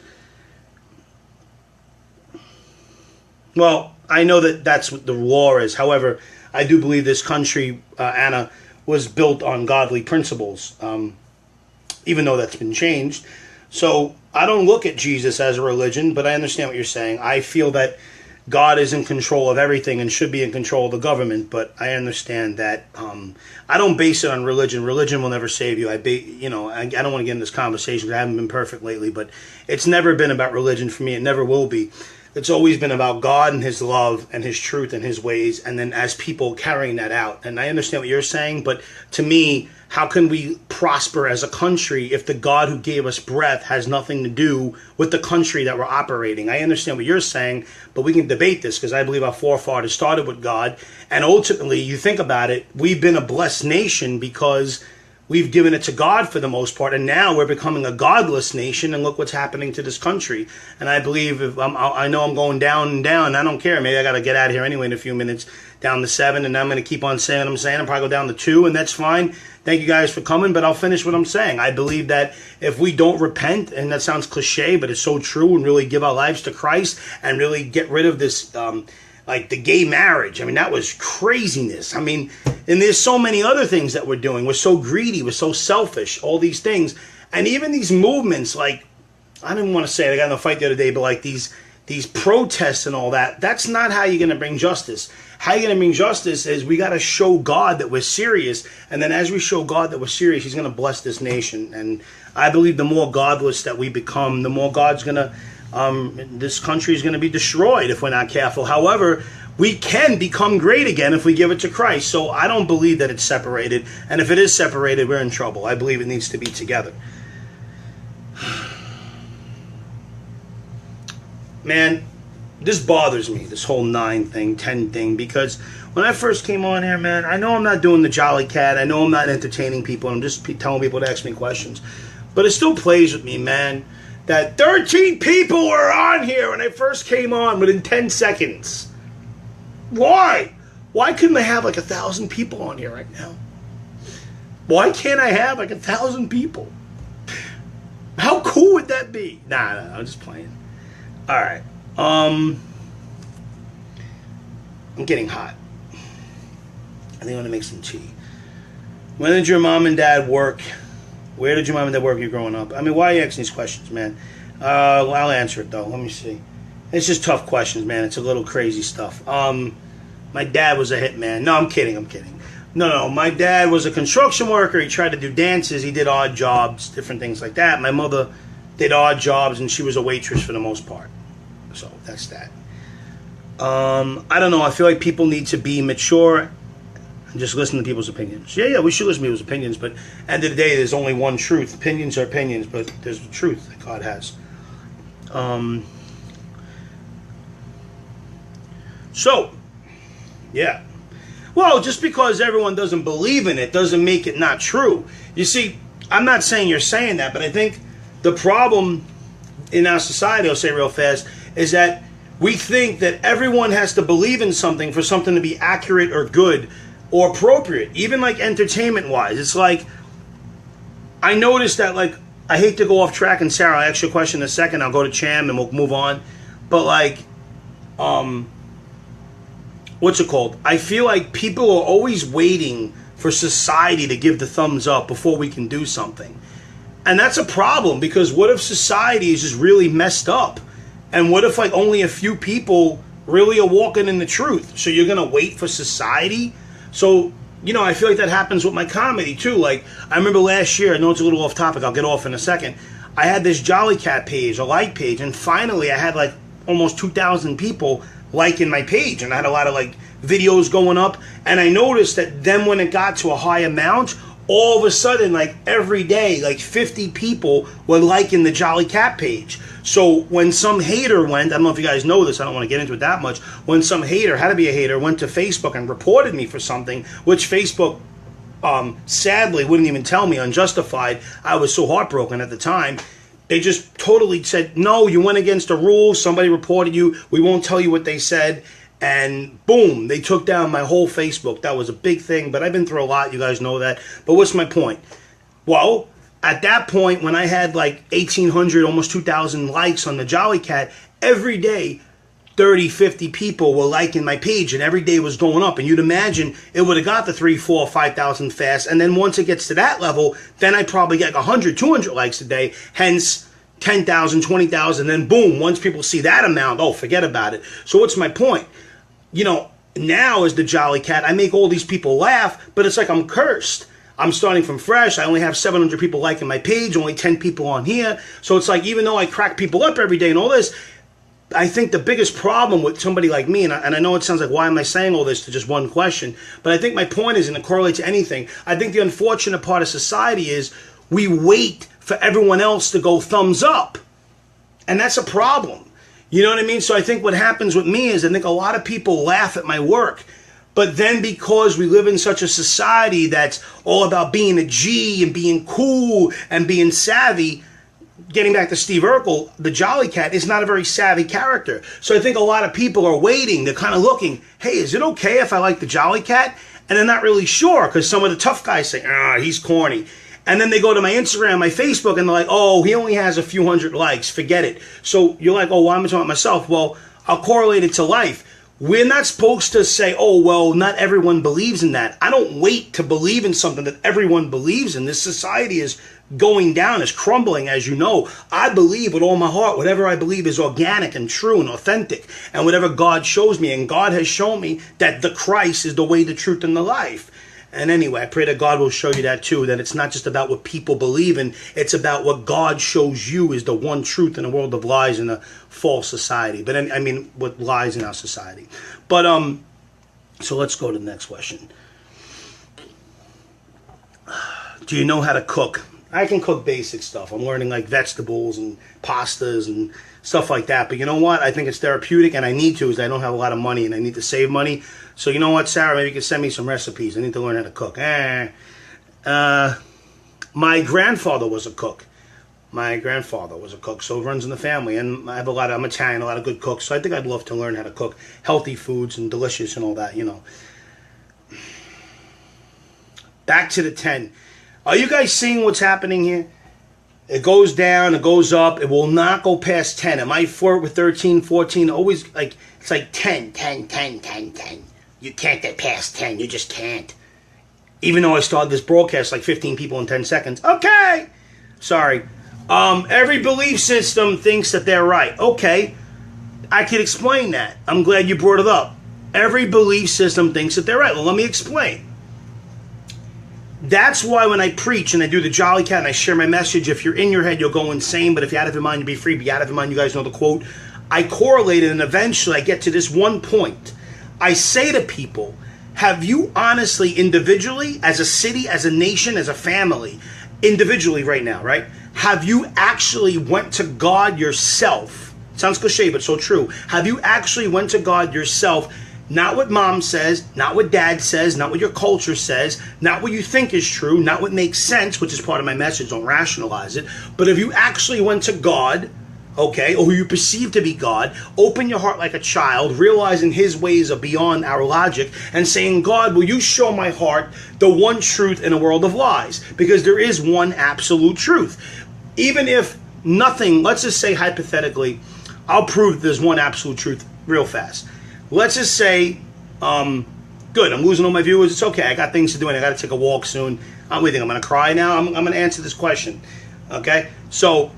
Well, I know that that's what the law is. However, I do believe this country, Anna, was built on godly principles, even though that's been changed. So I don't look at Jesus as a religion, but I understand what you're saying. I feel that God is in control of everything and should be in control of the government, but I understand that I don't base it on religion. Religion will never save you. I don't want to get in this conversation because I haven't been perfect lately, but it's never been about religion for me. It never will be. It's always been about God and his love and his truth and his ways, and then as people carrying that out. And I understand what you're saying, but to me, how can we prosper as a country if the God who gave us breath has nothing to do with the country that we're operating? I understand what you're saying, but we can debate this because I believe our forefathers started with God. And ultimately, you think about it, we've been a blessed nation because we've given it to God for the most part, and now we're becoming a godless nation, and look what's happening to this country. And I believe, I know I'm going down and down, I don't care. Maybe I got to get out of here anyway in a few minutes, down to 7, and I'm going to keep on saying what I'm saying. I'll probably go down to 2, and that's fine. Thank you guys for coming, but I'll finish what I'm saying. I believe that if we don't repent, and that sounds cliche, but it's so true, and really give our lives to Christ, and really get rid of this... like the gay marriage. I mean, that was craziness. I mean, and there's so many other things that we're doing. We're so greedy. We're so selfish. All these things. And even these movements, like, I didn't want to say it. I got in a fight the other day, but like these protests and all that, that's not how you're going to bring justice. How you're going to bring justice is we got to show God that we're serious. And then as we show God that we're serious, he's going to bless this nation. And I believe the more godless that we become, the more God's going to... this country is going to be destroyed if we're not careful. However, we can become great again if we give it to Christ. So I don't believe that it's separated. And if it is separated, we're in trouble. I believe it needs to be together. Man, this bothers me, this whole 9 thing, 10 thing, because when I first came on here, man, I know I'm not doing the Jolly Cat. I know I'm not entertaining people. I'm just telling people to ask me questions. But it still plays with me, man, that 13 people were on here when I first came on within 10 seconds. Why? Why couldn't I have like 1,000 people on here right now? Why can't I have like 1,000 people? How cool would that be? Nah, I'm just playing. All right. I'm getting hot. I think I'm gonna make some tea. When did your mom and dad work? Where did your mom and dad work when you were growing up? I mean, why are you asking these questions, man? I'll answer it though. Let me see. It's just tough questions, man. It's a little crazy stuff. My dad was a hitman. No, I'm kidding. No. My dad was a construction worker. He tried to do dances. He did odd jobs, different things like that. My mother did odd jobs, and she was a waitress for the most part. So that's that. I don't know. I feel like people need to be mature and just listen to people's opinions. Yeah, we should listen to people's opinions, but at the end of the day, there's only one truth. Opinions are opinions, but there's the truth that God has. So, yeah. Well, just because everyone doesn't believe in it doesn't make it not true. You see, I'm not saying you're saying that, but I think the problem in our society, I'll say real fast, is that we think that everyone has to believe in something for something to be accurate or good or appropriate, even like entertainment-wise. It's like, I noticed that, like, I hate to go off track, and Sarah, I'll ask you a question in a second. I'll go to Cham and we'll move on. But, like, what's it called? I feel like people are always waiting for society to give the thumbs up before we can do something. And that's a problem, because what if society is just really messed up? And what if like only a few people really are walking in the truth? So you're going to wait for society? So, you know, I feel like that happens with my comedy too. Like, I remember last year, I know it's a little off topic, I'll get off in a second. I had this Jolly Cat page, a like page, and finally I had like almost 2,000 people liking my page, and I had a lot of like videos going up, and I noticed that then when it got to a high amount, all of a sudden, like every day, like 50 people were liking the Jolly Cat page. So when some hater went, I don't know if you guys know this, I don't want to get into it that much, when some hater, had to be a hater, went to Facebook and reported me for something, which Facebook sadly wouldn't even tell me, unjustified. I was so heartbroken at the time. They just totally said, no, you went against the rules, somebody reported you, we won't tell you what they said. And boom, they took down my whole Facebook. That was a big thing, but I've been through a lot, you guys know that. But what's my point? Well, at that point, when I had like 1,800, almost 2,000 likes on the Jolly Cat, every day, 30, 50 people were liking my page, and every day was going up. And you'd imagine it would have got to 3, 4, 5,000 fast. And then once it gets to that level, then I probably get like 100, 200 likes a day. Hence, 10,000, 20,000. Then boom, once people see that amount, oh, forget about it. So what's my point? You know, now as the Jolly Cat, I make all these people laugh, but it's like I'm cursed. I'm starting from fresh. I only have 700 people liking my page, only 10 people on here. So it's like, even though I crack people up every day and all this, I think the biggest problem with somebody like me, and I know it sounds like, why am I saying all this to just one question? But I think my point is, and it correlates to anything, I think the unfortunate part of society is we wait for everyone else to go thumbs up. And that's a problem. You know what I mean? So I think what happens with me is I think a lot of people laugh at my work. But then because we live in such a society that's all about being a G and being cool and being savvy, getting back to Steve Urkel, the Jolly Cat is not a very savvy character. So I think a lot of people are waiting. They're kind of looking, hey, is it okay if I like the Jolly Cat? And they're not really sure, because some of the tough guys say, he's corny. And then they go to my Instagram, my Facebook, and they're like, oh, he only has a few hundred likes. Forget it. So you're like, oh, why am I talking about myself? Well, I'll correlate it to life. We're not supposed to say, oh, well, not everyone believes in that. I don't wait to believe in something that everyone believes in. This society is going down, is crumbling, as you know. I believe with all my heart, whatever I believe is organic and true and authentic. And whatever God shows me, and God has shown me that the Christ is the way, the truth, and the life. And anyway, I pray that God will show you that too, that it's not just about what people believe in, it's about what God shows you is the one truth in a world of lies and a false society. But I mean, what lies in our society. But, so let's go to the next question. Do you know how to cook? I can cook basic stuff. I'm learning like vegetables and pastas and stuff like that. But you know what? I think it's therapeutic, and I need to, because I don't have a lot of money and I need to save money. So you know what, Sarah? Maybe you can send me some recipes. I need to learn how to cook. My grandfather was a cook. So it runs in the family. And I'm Italian, a lot of good cooks. So I think I'd love to learn how to cook healthy foods and delicious and all that, you know. Back to the 10. Are you guys seeing what's happening here? It goes down, it goes up. It will not go past 10. It might flirt with 13, 14. Always like, it's like 10, 10, 10, 10, 10. You can't get past 10. You just can't. Even though I started this broadcast like 15 people in 10 seconds. Okay. Sorry. Every belief system thinks that they're right. Okay. I could explain that. I'm glad you brought it up. Every belief system thinks that they're right. Well, let me explain. That's why when I preach and I do the Jolly Cat and I share my message, if you're in your head, you'll go insane. But if you're out of your mind, you'll be free. Be out of your mind. You guys know the quote. I correlate it, and eventually I get to this one point. I say to people, have you honestly, individually, as a city, as a nation, as a family, individually right now, right? Have you actually went to God yourself? Sounds cliche, but so true. Have you actually went to God yourself? Not what mom says, not what dad says, not what your culture says, not what you think is true, not what makes sense, which is part of my message, don't rationalize it. But if you actually went to God, okay, or who you perceive to be God, open your heart like a child, realizing his ways are beyond our logic, and saying, God, will you show my heart the one truth in a world of lies? Because there is one absolute truth. Even if nothing, let's just say hypothetically, I'll prove there's one absolute truth real fast. Let's just say, good, I'm losing all my viewers. It's okay. I got things to do and I got to take a walk soon. What do you think? I'm going to cry now? I'm going to answer this question. Okay? So,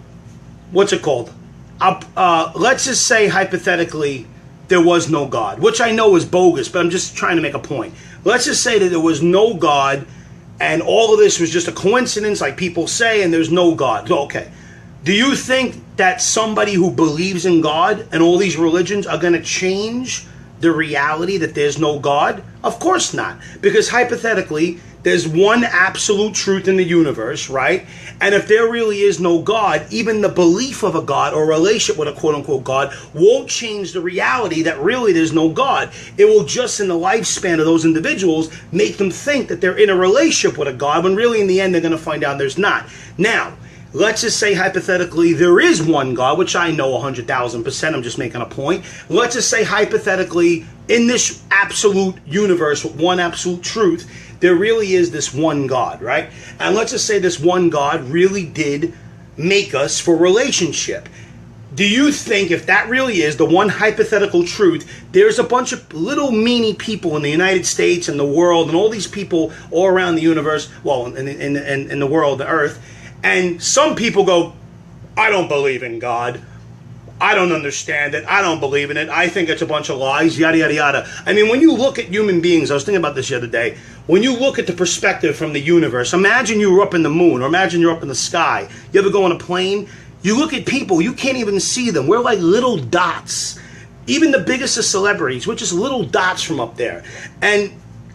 what's it called? Let's just say, hypothetically, there was no God, which I know is bogus, but I'm just trying to make a point. Let's just say that there was no God and all of this was just a coincidence, like people say, and there's no God. So, okay. Do you think that somebody who believes in God and all these religions are going to change the reality that there's no God? Of course not. Because hypothetically, there's one absolute truth in the universe, right? And if there really is no God, even the belief of a God or relationship with a quote-unquote God won't change the reality that really there's no God. It will just, in the lifespan of those individuals, make them think that they're in a relationship with a God, when really in the end they're going to find out there's not. Now, let's just say hypothetically there is one God, which I know 100,000%, I'm just making a point. Let's just say hypothetically in this absolute universe with one absolute truth, there really is this one God, right? And let's just say this one God really did make us for relationship. Do you think if that really is the one hypothetical truth, there's a bunch of little meanie people in the United States and the world and all these people all around the universe, well, in the world, the earth, and some people go, I don't believe in God. I don't understand it. I don't believe in it. I think it's a bunch of lies, yada, yada, yada. I mean, when you look at human beings, I was thinking about this the other day. When you look at the perspective from the universe, imagine you were up in the moon, or imagine you're up in the sky. You ever go on a plane? You look at people, you can't even see them. We're like little dots. Even the biggest of celebrities, we're just little dots from up there. And,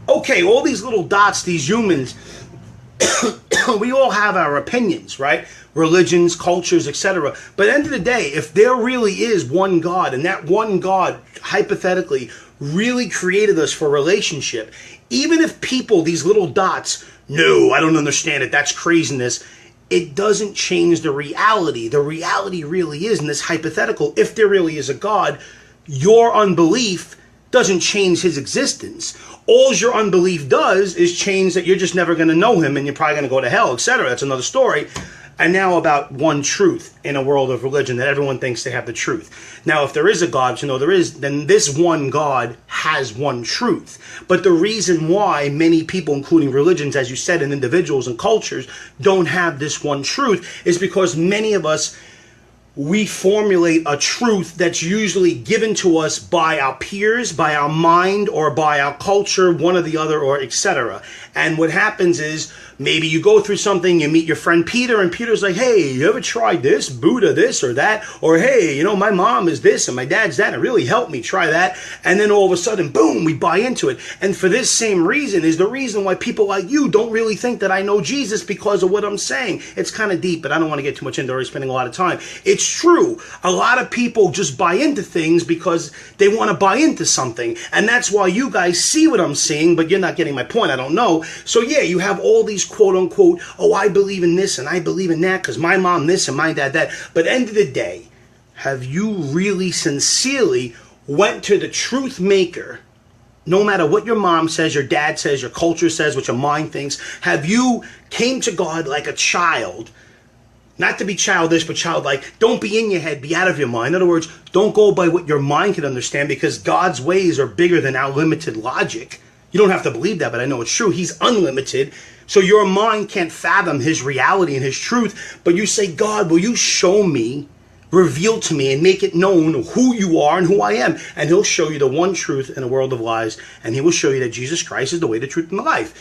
okay, all these little dots, these humans, we all have our opinions, right? Religions, cultures, etc. But at the end of the day, if there really is one God, and that one God, hypothetically, really created us for relationship, even if people, these little dots, no, I don't understand it, that's craziness, it doesn't change the reality. The reality really is, in this hypothetical, if there really is a God, your unbelief doesn't change his existence. All your unbelief does is change that you're just never going to know him and you're probably going to go to hell, etc. That's another story. And now about one truth in a world of religion that everyone thinks they have the truth. Now, if there is a God, you know there is, then this one God has one truth. But the reason why many people, including religions, as you said, and individuals and cultures, don't have this one truth is because many of us, we formulate a truth that's usually given to us by our peers, by our mind, or by our culture, one or the other, or etc. And what happens is Maybe you go through something, you meet your friend Peter, and Peter's like, hey, you ever tried this, Buddha this or that? Or, hey, you know, my mom is this and my dad's that, and it really helped me, try that. And then all of a sudden, boom, we buy into it. And for this same reason is the reason why people like you don't really think that I know Jesus, because of what I'm saying. It's kind of deep, but I don't want to get too much into it. We're spending a lot of time. It's true. A lot of people just buy into things because they want to buy into something. And that's why you guys see what I'm seeing, but you're not getting my point. I don't know. So yeah, you have all these quote unquote, oh, I believe in this and I believe in that because my mom this and my dad that. But at the end of the day, have you really sincerely went to the truth maker? No matter what your mom says, your dad says, your culture says, what your mind thinks, have you came to God like a child? Not to be childish, but childlike. Don't be in your head, be out of your mind. In other words, don't go by what your mind can understand, because God's ways are bigger than our limited logic. You don't have to believe that, but I know it's true. He's unlimited. So your mind can't fathom his reality and his truth. But you say, God, will you show me, reveal to me, and make it known who you are and who I am? And he'll show you the one truth in a world of lies. And he will show you that Jesus Christ is the way, the truth, and the life.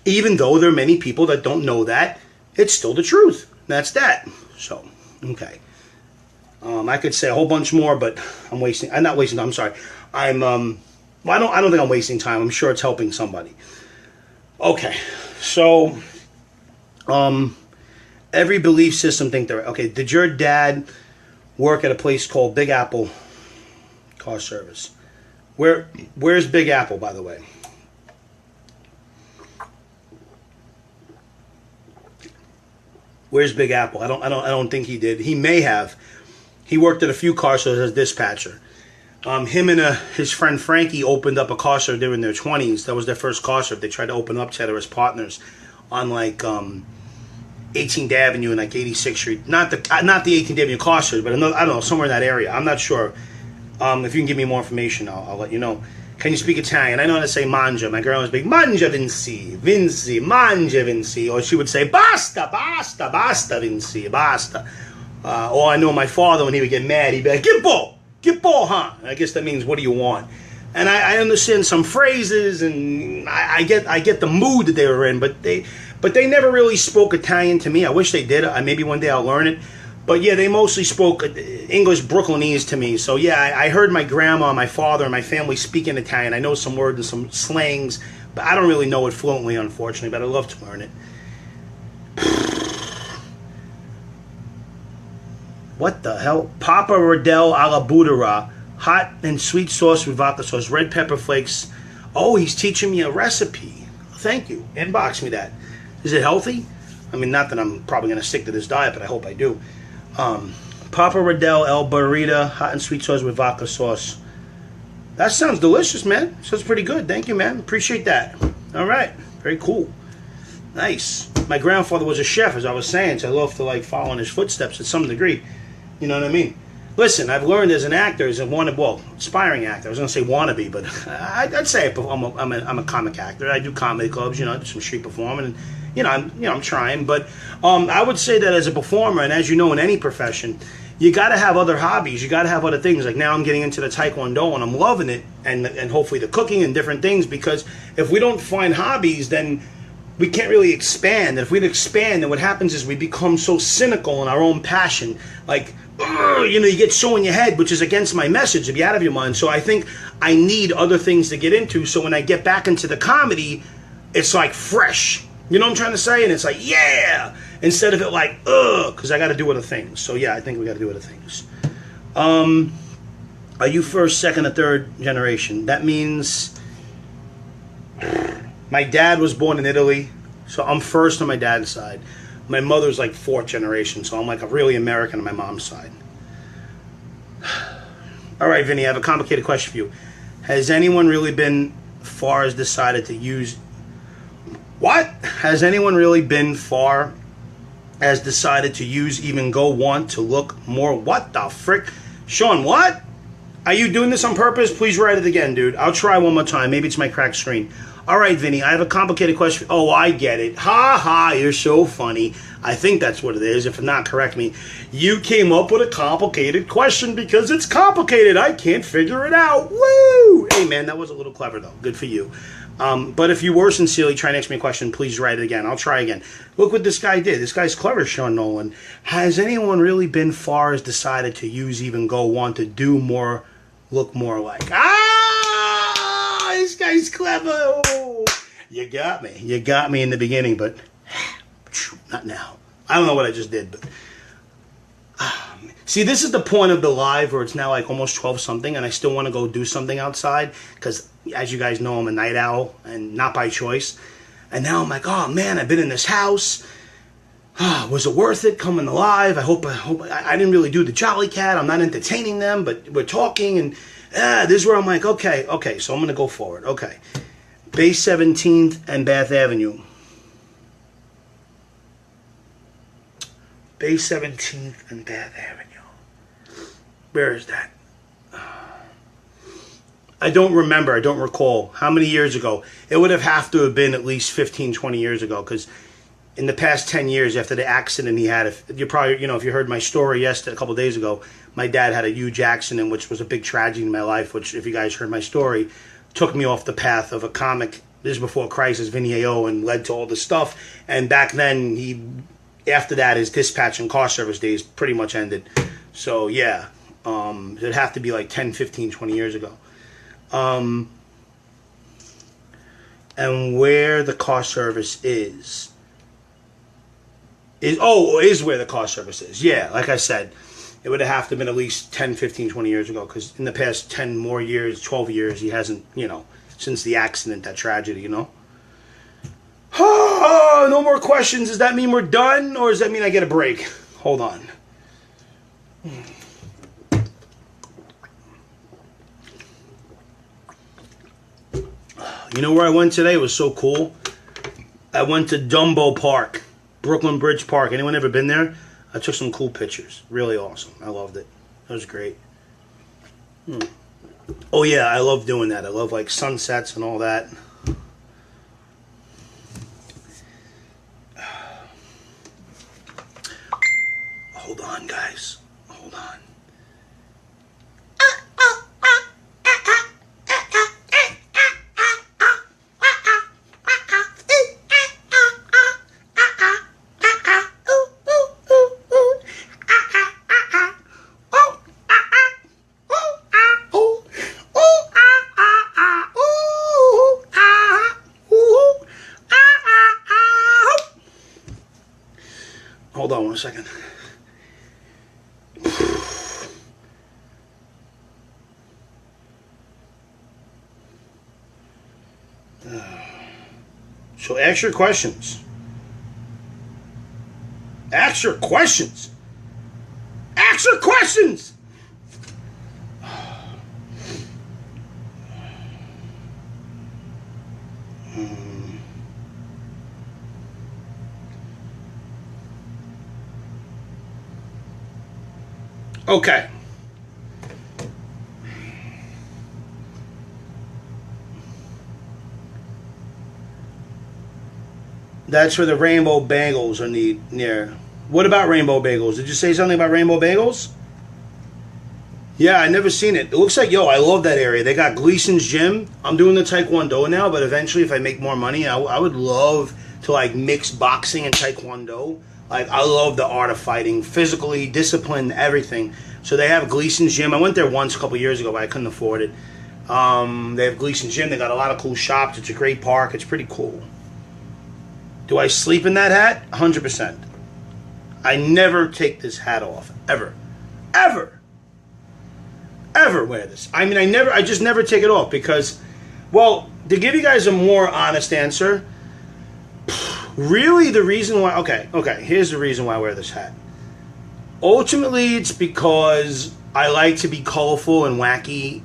Even though there are many people that don't know that, it's still the truth. That's that. So, okay. I could say a whole bunch more, but I'm not wasting time. I'm sorry. I don't think I'm wasting time. I'm sure it's helping somebody. Okay. So, every belief system think they're okay. Did your dad work at a place called Big Apple Car Service? Where's Big Apple, by the way? Where's Big Apple? I don't think he did. He may have. He worked at a few car stores as dispatcher. Him and his friend Frankie opened up a car store. They were in their 20s. That was their first car store. They tried to open up together as partners on like 18th Avenue and like 86th Street. Not the 18th Avenue car store, but another, I don't know, somewhere in that area. I'm not sure. If you can give me more information, I'll let you know. Can you speak Italian? I know how to say mangia. My girl was big. Mangia Vinci. Vinci. Mangia Vinci. Or she would say, basta, basta, basta, Vinci. Basta. Or I know my father, when he would get mad, he'd be like, Get ball, huh? I guess that means, what do you want? And I understand some phrases, and I get the mood that they were in, but they never really spoke Italian to me. I wish they did. Maybe one day I'll learn it. But yeah, they mostly spoke English Brooklynese to me. So yeah, I heard my grandma, my father, and my family speaking Italian. I know some words and some slangs, but I don't really know it fluently, unfortunately, but I'd love to learn it. What the hell? Papa Rodell alla Budera. Hot and sweet sauce with vodka sauce. Red pepper flakes. Oh, he's teaching me a recipe. Thank you. Inbox me that. Is it healthy? I mean, not that I'm probably going to stick to this diet, but I hope I do. Papa Rodell El Burrito. Hot and sweet sauce with vodka sauce. That sounds delicious, man. Sounds pretty good. Thank you, man. Appreciate that. All right. Very cool. Nice. My grandfather was a chef, as I was saying, so I love to like follow in his footsteps to some degree. You know what I mean? Listen, I've learned as an actor, as a aspiring actor. I was going to say wannabe, but I'd say I'm a comic actor. I do comedy clubs, I do some street performing, and I'm trying. But I would say that as a performer, and as you know, in any profession, you got to have other hobbies. You got to have other things. Like now, I'm getting into the Taekwondo, and I'm loving it, and hopefully the cooking and different things. Because if we don't find hobbies, then we can't really expand. And if we expand, then what happens is we become so cynical in our own passion. Like, you get so in your head, which is against my message, to be out of your mind. So I think I need other things to get into. So when I get back into the comedy, it's like fresh. You know what I'm trying to say? And it's like, yeah! Instead of it like, because I got to do other things. So yeah, I think we got to do other things. Are you first, second, or third generation? That means my dad was born in Italy, so I'm first on my dad's side. My mother's like fourth generation, so I'm like a really American on my mom's side. All right, Vinny, I have a complicated question for you. Has anyone really been far as decided to use... What? Has anyone really been far as decided to use, even go want to look more? What the frick? Sean, what? Are you doing this on purpose? Please write it again, dude. I'll try one more time. Maybe it's my cracked screen. All right, Vinny, I have a complicated question. Oh, I get it. Ha ha, you're so funny. I think that's what it is. If not, correct me. You came up with a complicated question because it's complicated. I can't figure it out. Woo! Hey, man, that was a little clever, though. Good for you. But if you were sincerely trying to ask me a question, please write it again. I'll try again. Look what this guy did. This guy's clever, Sean Nolan. Has anyone really been far as decided to use even go want to do more, look more like? This guy's clever. Oh, you got me. You got me in the beginning, but not now. I don't know what I just did, but... See, this is the point of the live where it's now like almost 12 something and I still want to go do something outside because, as you guys know, I'm a night owl and not by choice. And now I'm like, oh man, I've been in this house. Was it worth it coming live? I hope I didn't really do the Jolly Cat. I'm not entertaining them, but we're talking and this is where I'm like, okay, so I'm going to go forward. Okay. Base 17th and Bath Avenue. Base 17th and Bath Avenue. Where is that? I don't remember. I don't recall. How many years ago? It would have to have been at least 15, 20 years ago because in the past 10 years after the accident he had, if you heard my story yesterday, a couple of days ago, my dad had a huge accident, which was a big tragedy in my life, which, if you guys heard my story, took me off the path of a comic. This is before Christ, as Vinny and led to all this stuff. And back then, after that, his dispatch and car service days pretty much ended. So, yeah. It'd have to be like 10, 15, 20 years ago. And where the car service is where the car service is. Yeah, like I said, it would have to have been at least 10, 15, 20 years ago because in the past 10 more years, 12 years, he hasn't, since the accident, that tragedy, Oh, no more questions. Does that mean we're done or does that mean I get a break? Hold on. You know where I went today? It was so cool. I went to Dumbo Park, Brooklyn Bridge Park. Anyone ever been there? I took some cool pictures. Really awesome. I loved it. It was great. Oh yeah, I love doing that. I love like sunsets and all that. Hold on, guys. Hold on. Hold on 1 second. So ask your questions. Ask your questions. Ask your questions. Okay. That's where the rainbow bagels are near. What about rainbow bagels? Did you say something about rainbow bagels? Yeah, I never seen it. It looks like, I love that area. They got Gleason's Gym. I'm doing the Taekwondo now, but eventually if I make more money, I would love to like mix boxing and Taekwondo. Like, I love the art of fighting, physically, discipline, everything. So they have Gleason's Gym. I went there once a couple years ago, but I couldn't afford it. They have Gleason's Gym. They got a lot of cool shops. It's a great park. It's pretty cool. Do I sleep in that hat? 100%. I never take this hat off. Ever. Ever. Ever wear this. I mean, I just never take it off because, well, to give you guys a more honest answer, really the reason why, okay, here's the reason why I wear this hat. Ultimately, it's because I like to be colorful and wacky,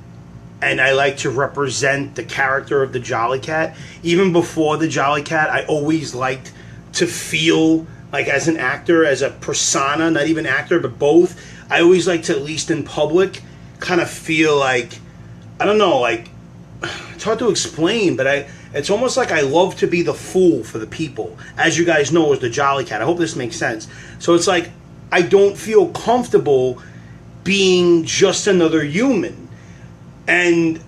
and I like to represent the character of the Jolly Cat. Even before the Jolly Cat, I always liked to feel like as an actor, as a persona, not even actor, but both. I always like to, at least in public, kind of feel like, I don't know, like, it's hard to explain, but it's almost like I love to be the fool for the people. As you guys know, as the Jolly Cat. I hope this makes sense. So it's like, I don't feel comfortable being just another human. And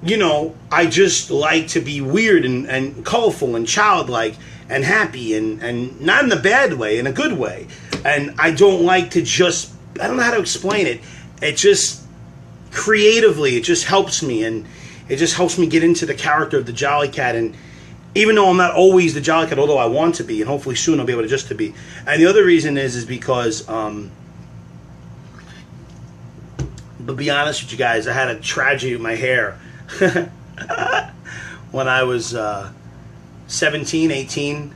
you know, I just like to be weird and colorful and childlike and happy and not in a bad way, in a good way. And I don't like to just, I don't know how to explain it. It just, creatively, it just helps me, and it just helps me get into the character of the Jolly Cat. And even though I'm not always the Jolly Cat, although I want to be, and hopefully soon I'll be able to just to be. And the other reason is because, to be honest with you guys, I had a tragedy with my hair. When I was 17, 18,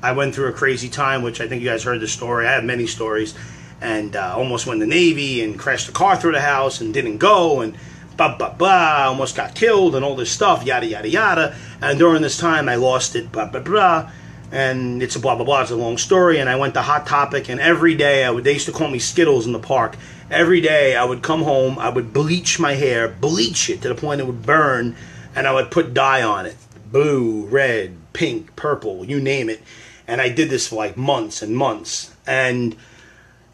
I went through a crazy time, which I think you guys heard the story. I have many stories. And almost went in the Navy and crashed a car through the house and didn't go, and blah, blah, blah, almost got killed and all this stuff, yada, yada, yada. And during this time, I lost it, blah, blah, blah. And it's a blah, blah, blah. It's a long story. And I went to Hot Topic, and every day, they used to call me Skittles in the park. Every day, I would come home, I would bleach my hair, bleach it to the point it would burn, and I would put dye on it. Blue, red, pink, purple, you name it. And I did this for like months and months. And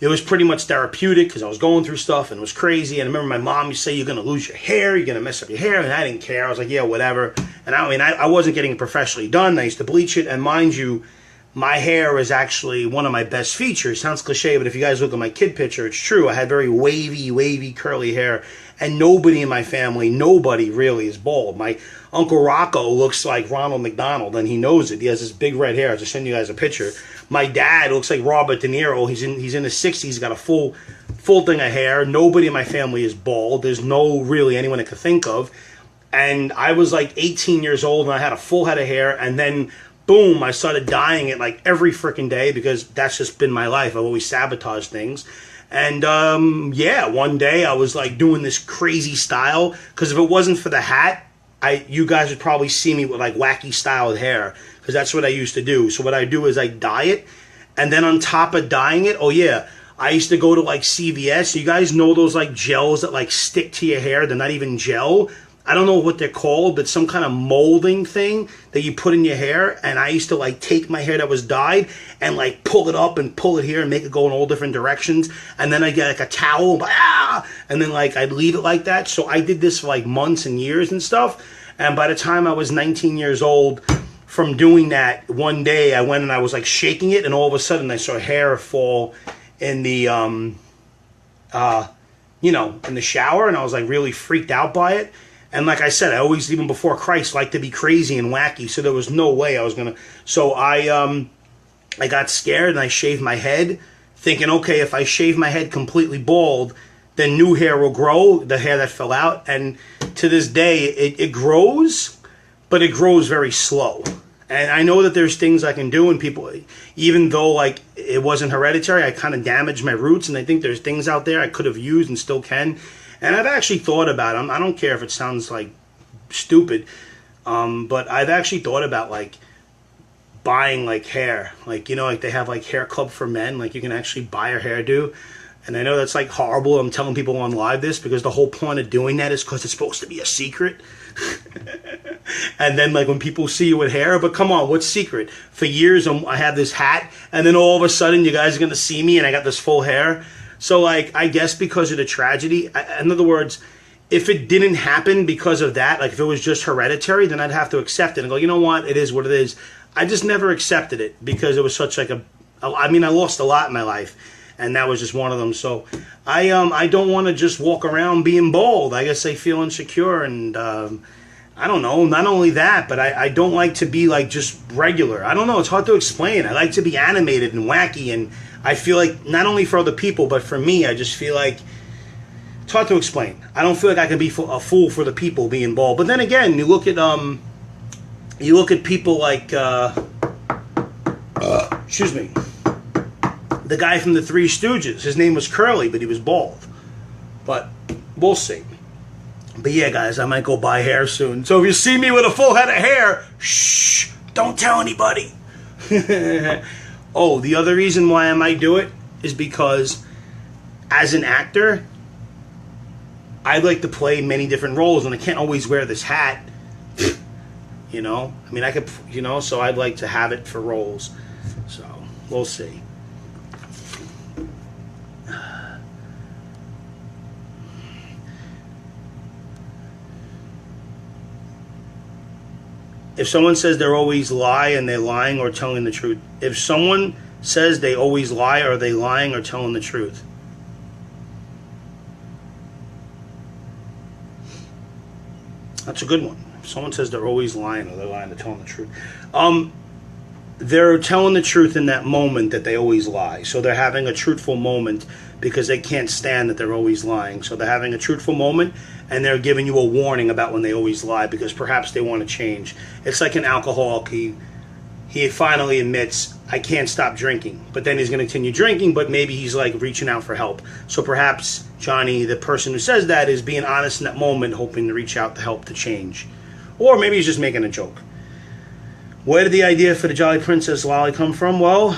it was pretty much therapeutic because I was going through stuff and it was crazy. And I remember my mom used to say, you're going to lose your hair, you're going to mess up your hair. And I didn't care. I was like, yeah, whatever. And I mean, I wasn't getting it professionally done. I used to bleach it. And mind you, my hair is actually one of my best features. Sounds cliche, but if you guys look at my kid picture, it's true. I had very wavy, curly hair. And nobody in my family, nobody really is bald. My Uncle Rocco looks like Ronald McDonald, and he knows it. He has this big red hair. I'll just send you guys a picture. My dad looks like Robert De Niro. He's in his 60s. He's got a full thing of hair. Nobody in my family is bald. There's no really anyone I could think of. And I was like 18 years old, and I had a full head of hair, and then boom, I started dyeing it like every freaking day because that's just been my life. I've always sabotaged things. And yeah, one day I was like doing this crazy style, because if it wasn't for the hat, you guys would probably see me with like wacky styled hair, because that's what I used to do. So what I do is I dye it, and then on top of dyeing it, oh yeah, I used to go to like CVS. You guys know those like gels that like stick to your hair? They're not even gel. I don't know what they're called, but some kind of molding thing that you put in your hair. And I used to like take my hair that was dyed and like pull it up and pull it here and make it go in all different directions. And then I'd get like a towel, and then like I'd leave it like that. So I did this for like months and years and stuff. And by the time I was 19 years old, from doing that, one day I went and I was like shaking it, and all of a sudden I saw hair fall in the, you know, in the shower, and I was like really freaked out by it. And like I said, I always, even before Christ, liked to be crazy and wacky, so there was no way I was going to. So I got scared, and I shaved my head, thinking, okay, if I shave my head completely bald, then new hair will grow, the hair that fell out. And to this day, it grows, but it grows very slow. And I know that there's things I can do, and people, even though like it wasn't hereditary, I kind of damaged my roots, and I think there's things out there I could have used and still can. And I've actually thought about it. I don't care if it sounds like stupid, but I've actually thought about like buying like hair. Like, you know, like they have like hair club for men. Like you can actually buy a hairdo. And I know that's like horrible. I'm telling people on live this because the whole point of doing that is because it's supposed to be a secret. And then like when people see you with hair, but come on, what's secret? For years I had this hat, and then all of a sudden you guys are going to see me and I got this full hair. So, like, I guess because of the tragedy, in other words, if it didn't happen because of that, like if it was just hereditary, then I'd have to accept it and go, you know what, it is what it is. I just never accepted it because it was such like I mean, I lost a lot in my life, and that was just one of them. So I don't want to just walk around being bald. I guess I feel insecure, and I don't know, not only that, but I don't like to be like just regular. I don't know, it's hard to explain. I like to be animated and wacky, and I feel like not only for other people, but for me, I just feel like it's hard to explain. I don't feel like I can be a fool for the people being bald. But then again, you look at people like excuse me, the guy from the Three Stooges. His name was Curly, but he was bald. But we'll see. But yeah, guys, I might go buy hair soon. So if you see me with a full head of hair, shh, don't tell anybody. Oh, the other reason why I might do it is because as an actor, I like to play many different roles, and I can't always wear this hat. You know? I mean, I could, you know, so I'd like to have it for roles. So, we'll see. If someone says they're always lie and they're lying or telling the truth. If someone says they always lie, are they lying or telling the truth? That's a good one. If someone says they're always lying or they're lying, they're telling the truth. They're telling the truth in that moment that they always lie. So they're having a truthful moment because they can't stand that they're always lying. So they're having a truthful moment and they're giving you a warning about when they always lie because perhaps they want to change. It's like an alcoholic. He finally admits, I can't stop drinking. But then he's going to continue drinking, but maybe he's like reaching out for help. So perhaps Johnny, the person who says that, is being honest in that moment, hoping to reach out to help to change. Or maybe he's just making a joke. Where did the idea for the Jolly Princess Lolly come from? Well,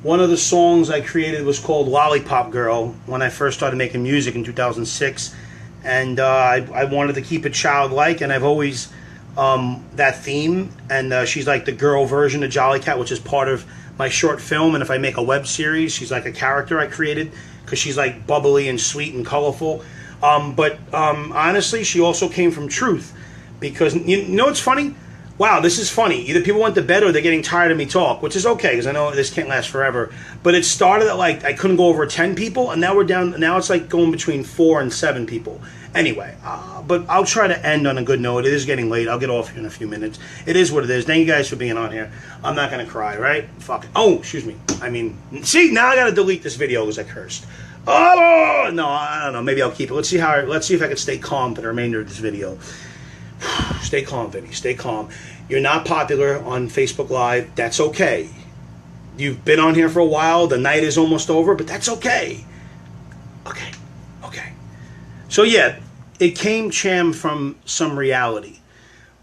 one of the songs I created was called Lollipop Girl when I first started making music in 2006. And I wanted to keep it childlike, and I've always, that theme. And she's like the girl version of Jolly Cat, which is part of my short film. And if I make a web series, she's like a character I created because she's like bubbly and sweet and colorful. But honestly, she also came from truth. Because, you know what's funny? Wow, this is funny. Either people went to bed or they're getting tired of me talk, which is okay because I know this can't last forever. But it started at like I couldn't go over 10 people, and now we're down. Now it's like going between 4 and 7 people. Anyway, but I'll try to end on a good note. It is getting late. I'll get off here in a few minutes. It is what it is. Thank you guys for being on here. I'm not gonna cry, right? Fuck it. Oh, excuse me. I mean, see, now I gotta delete this video because I cursed. Oh no, I don't know. Maybe I'll keep it. Let's see if I can stay calm for the remainder of this video. Stay calm, Vinny. Stay calm. You're not popular on Facebook Live. That's okay. You've been on here for a while. The night is almost over, but that's okay. Okay. So yeah, it came, Cham, from some reality.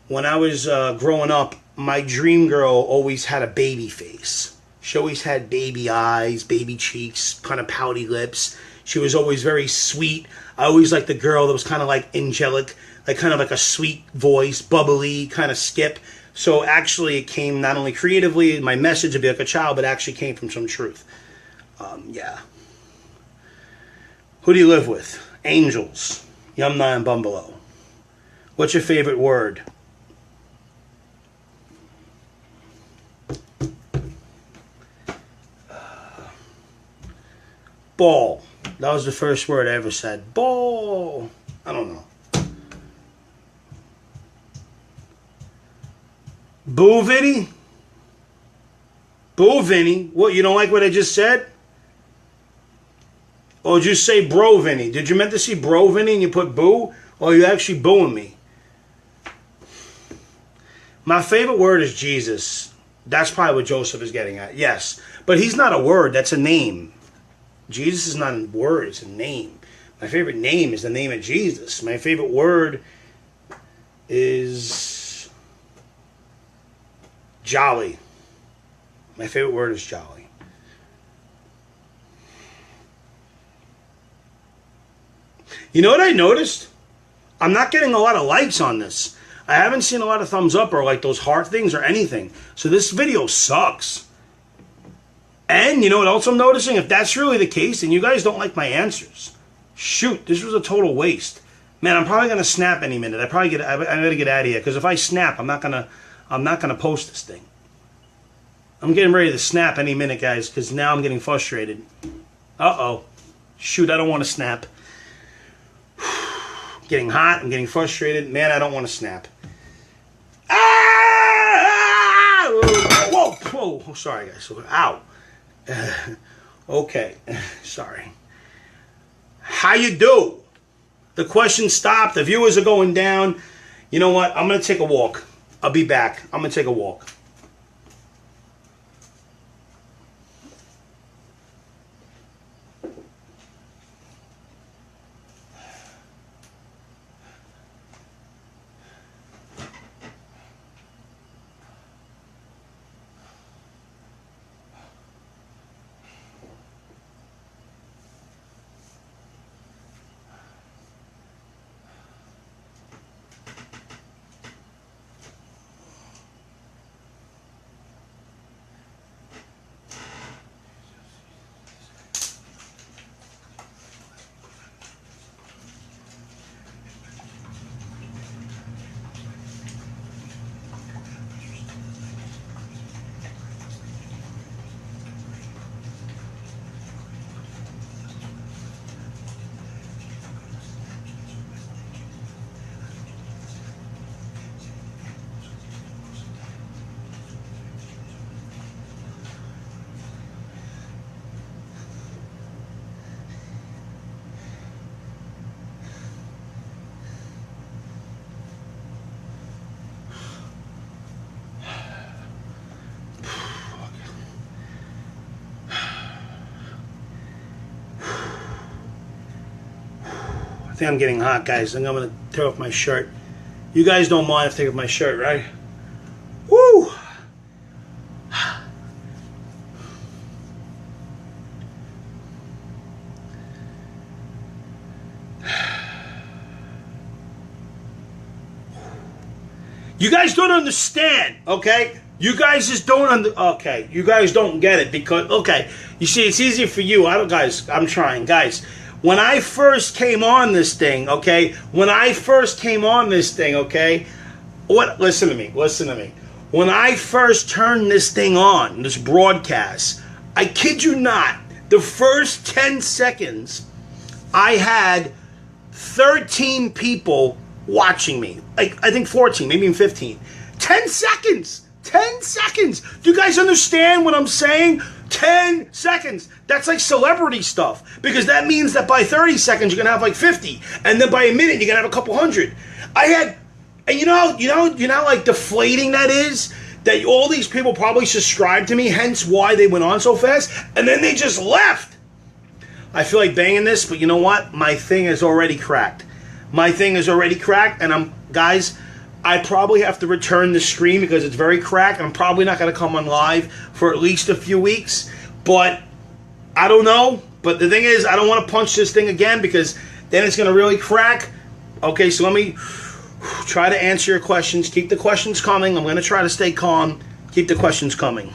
When I was growing up, my dream girl always had a baby face. She always had baby eyes, baby cheeks, kind of pouty lips. She was always very sweet. I always liked the girl that was kind of like angelic, like kind of like a sweet voice, bubbly, kind of skip. So actually it came not only creatively, my message to be like a child, but actually came from some truth. Yeah. Who do you live with? Angels. Yumna and Bumbalo. What's your favorite word? Ball. That was the first word I ever said. Ball. I don't know. Boo, Vinny? Boo, Vinny? What, you don't like what I just said? Or did you say bro, Vinny? Did you meant to see bro, Vinny, and you put boo? Or are you actually booing me? My favorite word is Jesus. That's probably what Joseph is getting at. Yes. But he's not a word. That's a name. Jesus is not a word. It's a name. My favorite name is the name of Jesus. My favorite word is jolly. My favorite word is jolly. You know what I noticed? I'm not getting a lot of likes on this. I haven't seen a lot of thumbs up or like those heart things or anything. So this video sucks. And you know what else I'm noticing? If that's really the case, then you guys don't like my answers. Shoot, this was a total waste. Man, I'm probably gonna snap any minute. I gotta get out of here because if I snap, I'm not gonna post this thing. I'm getting ready to snap any minute, guys, because now I'm getting frustrated. Uh-oh. Shoot, I don't want to snap. Getting hot, I'm getting frustrated. Man, I don't want to snap. Ah! Whoa, whoa. Oh, sorry, guys. Ow. Okay. Sorry. How you do? The question stopped. The viewers are going down. You know what? I'm going to take a walk. I'll be back. I'm going to take a walk. think I'm getting hot, guys. I think I'm going to tear off my shirt. You guys don't mind if I take off my shirt, right? Woo! You guys don't understand, okay? You guys just don't okay, you guys don't get it because, okay, you see, it's easier for you. Guys, I'm trying. Guys, when I first came on this thing, okay? Listen to me. When I first turned this thing on, this broadcast, I kid you not, the first 10 seconds, I had 13 people watching me. Like, I think 14, maybe even 15. 10 seconds! 10 seconds! Do you guys understand what I'm saying? 10 seconds! That's like celebrity stuff. Because that means that by 30 seconds, you're going to have like 50. And then by a minute, you're going to have a couple hundred. I had... And you know, like deflating that is? That all these people probably subscribed to me, hence why they went on so fast. And then they just left. I feel like banging this, but you know what? My thing is already cracked. And guys, I probably have to return the stream because it's very cracked. I'm probably not going to come on live for at least a few weeks. But I don't know. But the thing is, I don't want to punch this thing again because then it's going to really crack. Okay, so let me try to answer your questions. Keep the questions coming. I'm going to try to stay calm. Keep the questions coming.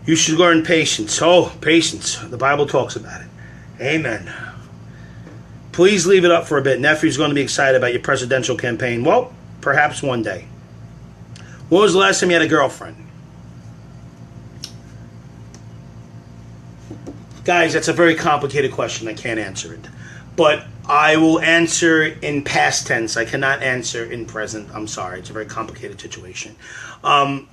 You should learn patience. Oh, patience. The Bible talks about it. Amen. Please leave it up for a bit. Nephew's going to be excited about your presidential campaign. Well, perhaps one day. When was the last time you had a girlfriend? Guys, that's a very complicated question. I can't answer it. But I will answer in past tense. I cannot answer in present. I'm sorry. It's a very complicated situation. And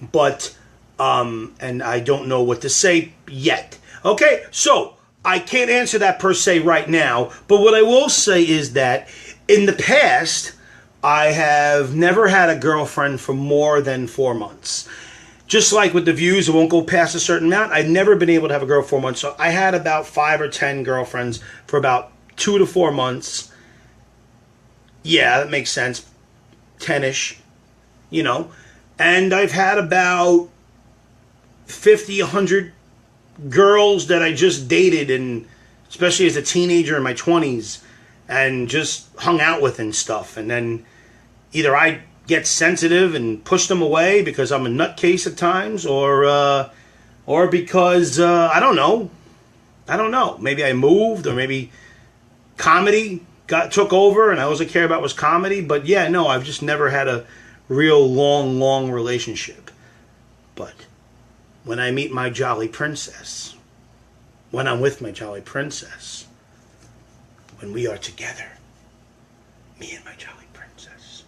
I don't know what to say yet. Okay, so I can't answer that per se right now, but what I will say is that in the past, I have never had a girlfriend for more than 4 months. Just like with the views, it won't go past a certain amount. I've never been able to have a girl for 4 months, so I had about 5 or 10 girlfriends for about 2 to 4 months. Yeah, that makes sense. 10-ish, you know. And I've had about 50, 100 girls that I just dated, and especially as a teenager in my 20s, and just hung out with and stuff. And then either I get sensitive and push them away because I'm a nutcase at times, or because I don't know. Maybe I moved, or maybe comedy took over, and all I care about was comedy. But yeah, no, I've just never had a real long relationship. But when I meet my jolly princess, when I'm with my jolly princess, when we are together, me and my jolly princess,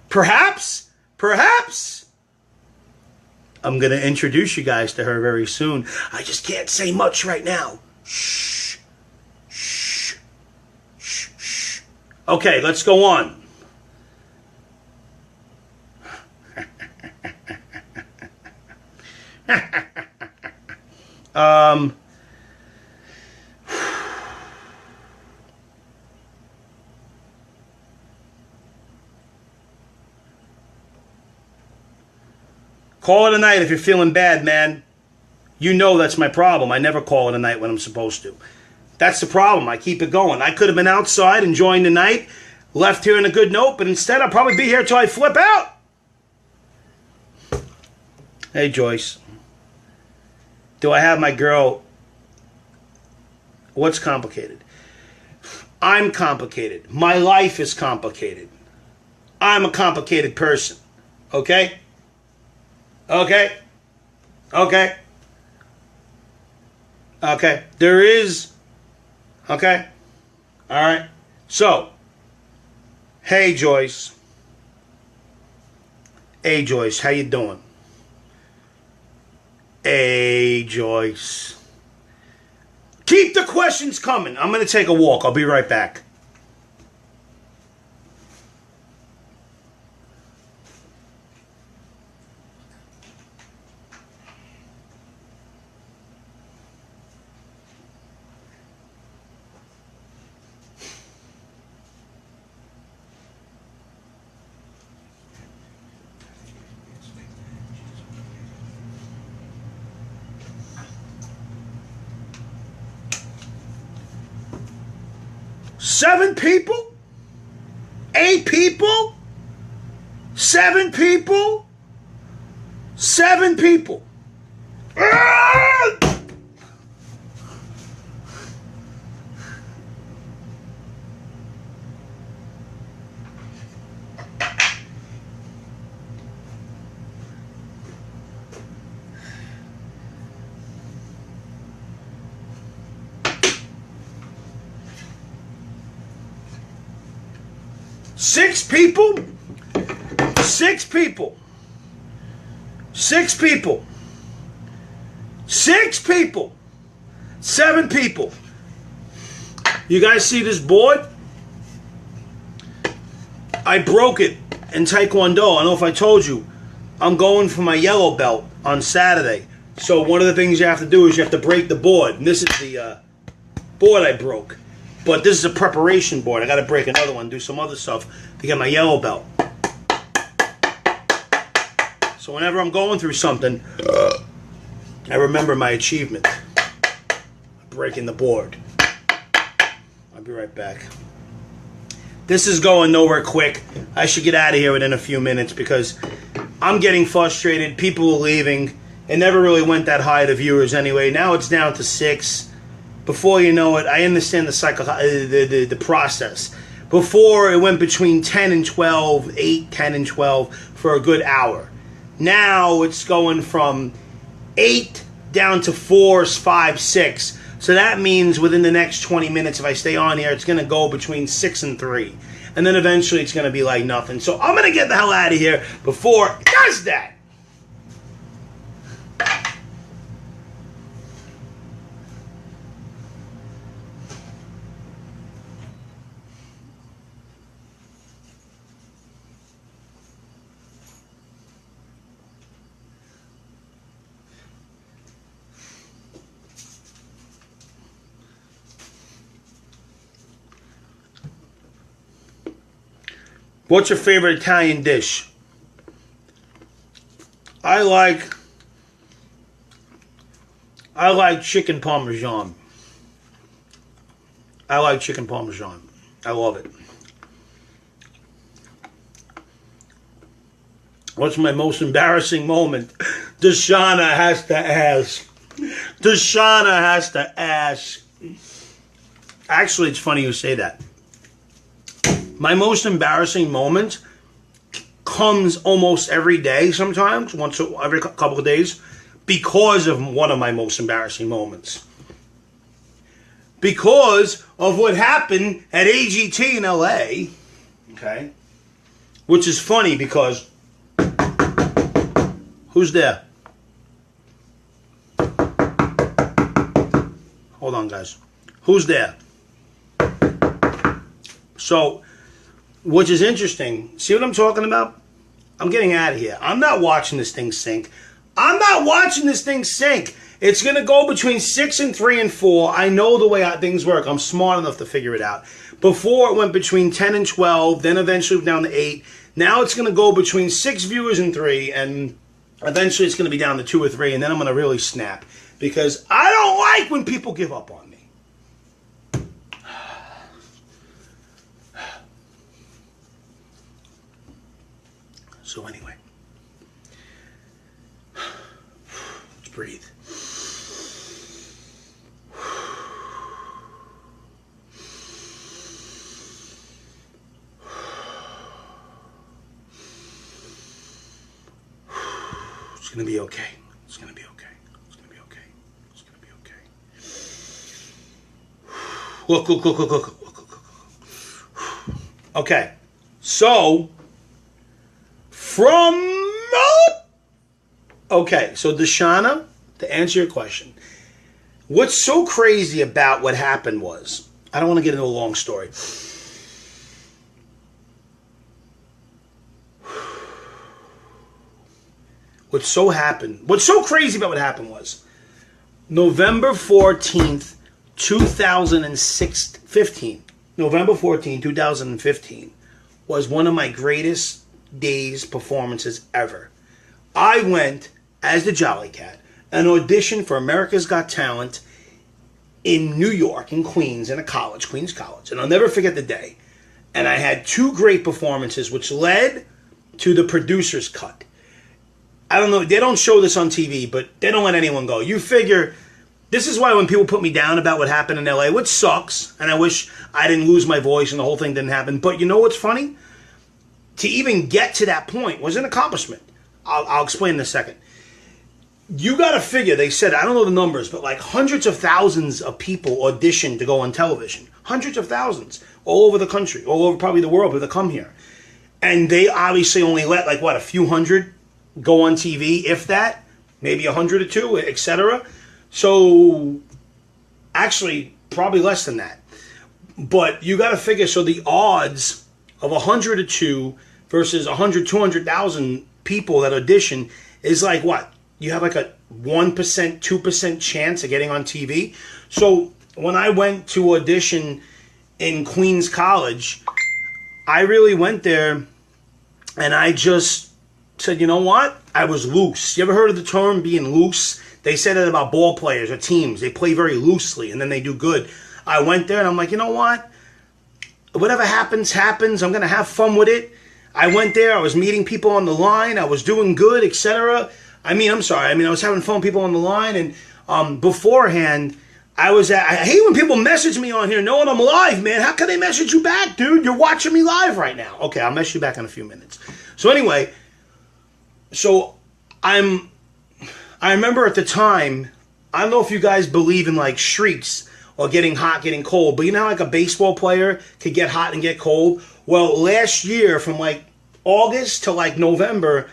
perhaps, I'm going to introduce you guys to her very soon. I just can't say much right now. Shh. Okay, let's go on. Call it a night if you're feeling bad, man. You know that's my problem. I never call it a night when I'm supposed to. That's the problem. I keep it going. I could have been outside enjoying the night, left here in a good note, but instead I'll probably be here till I flip out. Hey, Joyce. Do I have my girl? What's complicated? I'm complicated. My life is complicated. I'm a complicated person. Okay? There is... Okay? Alright. So, hey, Joyce. Hey, Joyce, how you doing? Hey, Joyce. Keep the questions coming. I'm going to take a walk. I'll be right back. 7 people? 8 people? 7 people? 7 people. Ah! Six people? 6 people. 6 people. 6 people. 7 people. You guys see this board? I broke it in Taekwondo. I don't know if I told you. I'm going for my yellow belt on Saturday. So one of the things you have to do is you have to break the board. And this is the board I broke. But this is a preparation board. I got to break another one, do some other stuff to get my yellow belt. So whenever I'm going through something, I remember my achievement. Breaking the board. I'll be right back. This is going nowhere quick. I should get out of here within a few minutes because I'm getting frustrated. People are leaving. It never really went that high, the viewers anyway. Now it's down to 6. Before you know it, I understand the process. Before, it went between 10 and 12, 8, 10, and 12 for a good hour. Now it's going from 8 down to 4, 5, 6. So that means within the next 20 minutes, if I stay on here, it's going to go between 6 and 3. And then eventually it's going to be like nothing. So I'm going to get the hell out of here before it does that. What's your favorite Italian dish? I like chicken parmesan. I like chicken parmesan. I love it. What's my most embarrassing moment? Deshauna has to ask. Deshauna has to ask. Actually, it's funny you say that. My most embarrassing moment comes almost every day sometimes, once every couple of days, because of one of my most embarrassing moments. Because of what happened at AGT in LA, okay? Which is funny because, who's there? Hold on, guys. Who's there? So, which is interesting. See what I'm talking about? I'm getting out of here. I'm not watching this thing sink. I'm not watching this thing sink. It's going to go between 6 and 3 and 4. I know the way things work. I'm smart enough to figure it out. Before, it went between 10 and 12. Then eventually down to 8. Now it's going to go between 6 viewers and 3. And eventually it's going to be down to 2 or 3. And then I'm going to really snap. Because I don't like when people give up on me. So anyway, let's breathe. It's going to be okay. It's going to be okay. It's going to be okay. It's going to be okay. Look, look, look, look, look, look, look, look. Okay, so okay, so Deshauna, to answer your question, what's so crazy about what happened was, I don't want to get into a long story. What's so crazy about what happened was, November 14th, 2015, November 14th, 2015, was one of my greatest days performances ever. I went as the Jolly Cat and auditioned for America's Got Talent in New York, in Queens, in a college, Queens College. And I'll never forget the day. And I had 2 great performances, which led to the producer's cut. I don't know, they don't show this on TV, but they don't let anyone go. You figure, this is why when people put me down about what happened in LA, which sucks, and I wish I didn't lose my voice and the whole thing didn't happen. But you know what's funny? To even get to that point was an accomplishment. I'll explain in a second. You got to figure, they said, I don't know the numbers, but like hundreds of thousands of people auditioned to go on television. Hundreds of thousands all over the country, all over probably the world, that come here. And they obviously only let like, what, a few hundred go on TV, if that, maybe 100 or 2, etc. So actually, probably less than that. But you got to figure, so the odds of 100 or 2 versus 100, 200,000 people that audition is like what? You have like a 1%, 2% chance of getting on TV. So when I went to audition in Queens College, I really went there and I just said, you know what? I was loose. You ever heard of the term being loose? They said it about ball players or teams. They play very loosely and then they do good. I went there and I'm like, you know what? Whatever happens, happens. I'm going to have fun with it. I went there. I was meeting people on the line. I was doing good, etc. I was having fun with people on the line. And beforehand, I hate when people message me on here knowing I'm live, man. How can they message you back, dude? You're watching me live right now. Okay, I'll message you back in a few minutes. So anyway, I remember at the time, I don't know if you guys believe in like streaks or getting hot, getting cold, but you know how like a baseball player could get hot and get cold? Well, last year from like August to like November,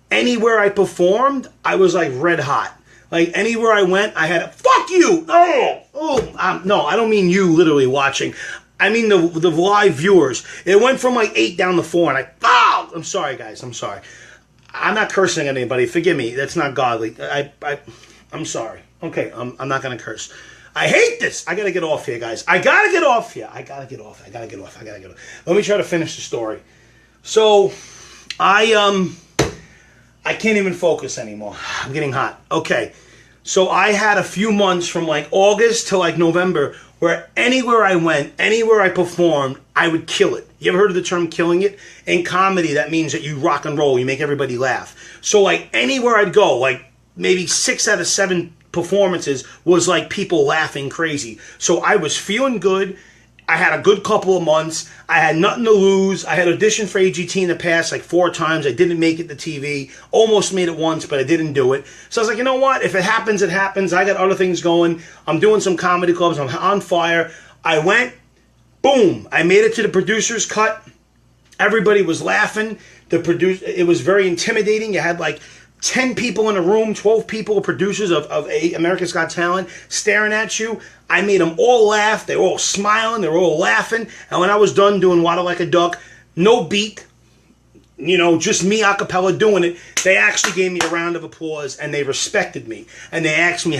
anywhere I performed, I was like red hot. Like anywhere I went, I had a fuck you. No, I don't mean you literally watching. I mean the live viewers. It went from like 8 down to 4, and I'm sorry, guys. I'm sorry. I'm not cursing at anybody. Forgive me. That's not godly. I'm sorry. Okay, I'm not gonna curse. I hate this. I gotta get off here, guys. I gotta get off here. I gotta get off. Let me try to finish the story. So, I can't even focus anymore. I'm getting hot. Okay. So I had a few months from like August to like November where anywhere I went, anywhere I performed, I would kill it. You ever heard of the term killing it? In comedy, that means that you rock and roll. You make everybody laugh. So like anywhere I'd go, like maybe 6 out of 7 performances was like people laughing crazy. So I was feeling good. I had a good couple of months. I had nothing to lose. I had auditioned for AGT in the past like 4 times. I didn't make it to TV. Almost made it once, but I didn't do it. So I was like, you know what? If it happens, it happens. I got other things going. I'm doing some comedy clubs. I'm on fire. I went, boom. I made it to the producer's cut. Everybody was laughing. It was very intimidating. You had like 10 people in a room, 12 people, producers of America's Got Talent, staring at you. I made them all laugh. They were all smiling. They were all laughing. And when I was done doing Waddle Like a Duck, no beat, just me a cappella doing it, they actually gave me a round of applause and they respected me. And they asked me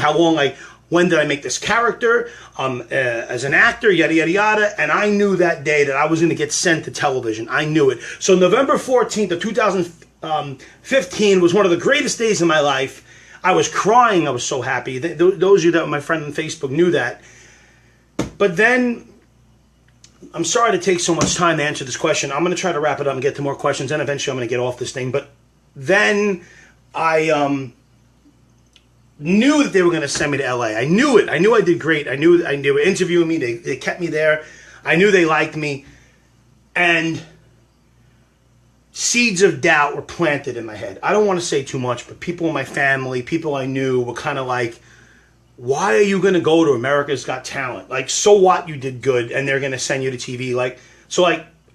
when did I make this character, as an actor, yada, yada, yada. And I knew that day that I was going to get sent to television. I knew it. So November 14th of 2015 was one of the greatest days of my life. I was crying. I was so happy. Those of you that were my friend on Facebook knew that. But then, I'm sorry to take so much time to answer this question. I'm going to try to wrap it up and get to more questions, and eventually I'm going to get off this thing. But then I knew that they were going to send me to LA. I knew it. I knew I did great. I knew they were interviewing me. They kept me there. I knew they liked me. And seeds of doubt were planted in my head. I don't want to say too much, but people in my family, people I knew were kind of like, why are you going to go to America's Got Talent? Like, so what, you did good and they're going to send you to TV? I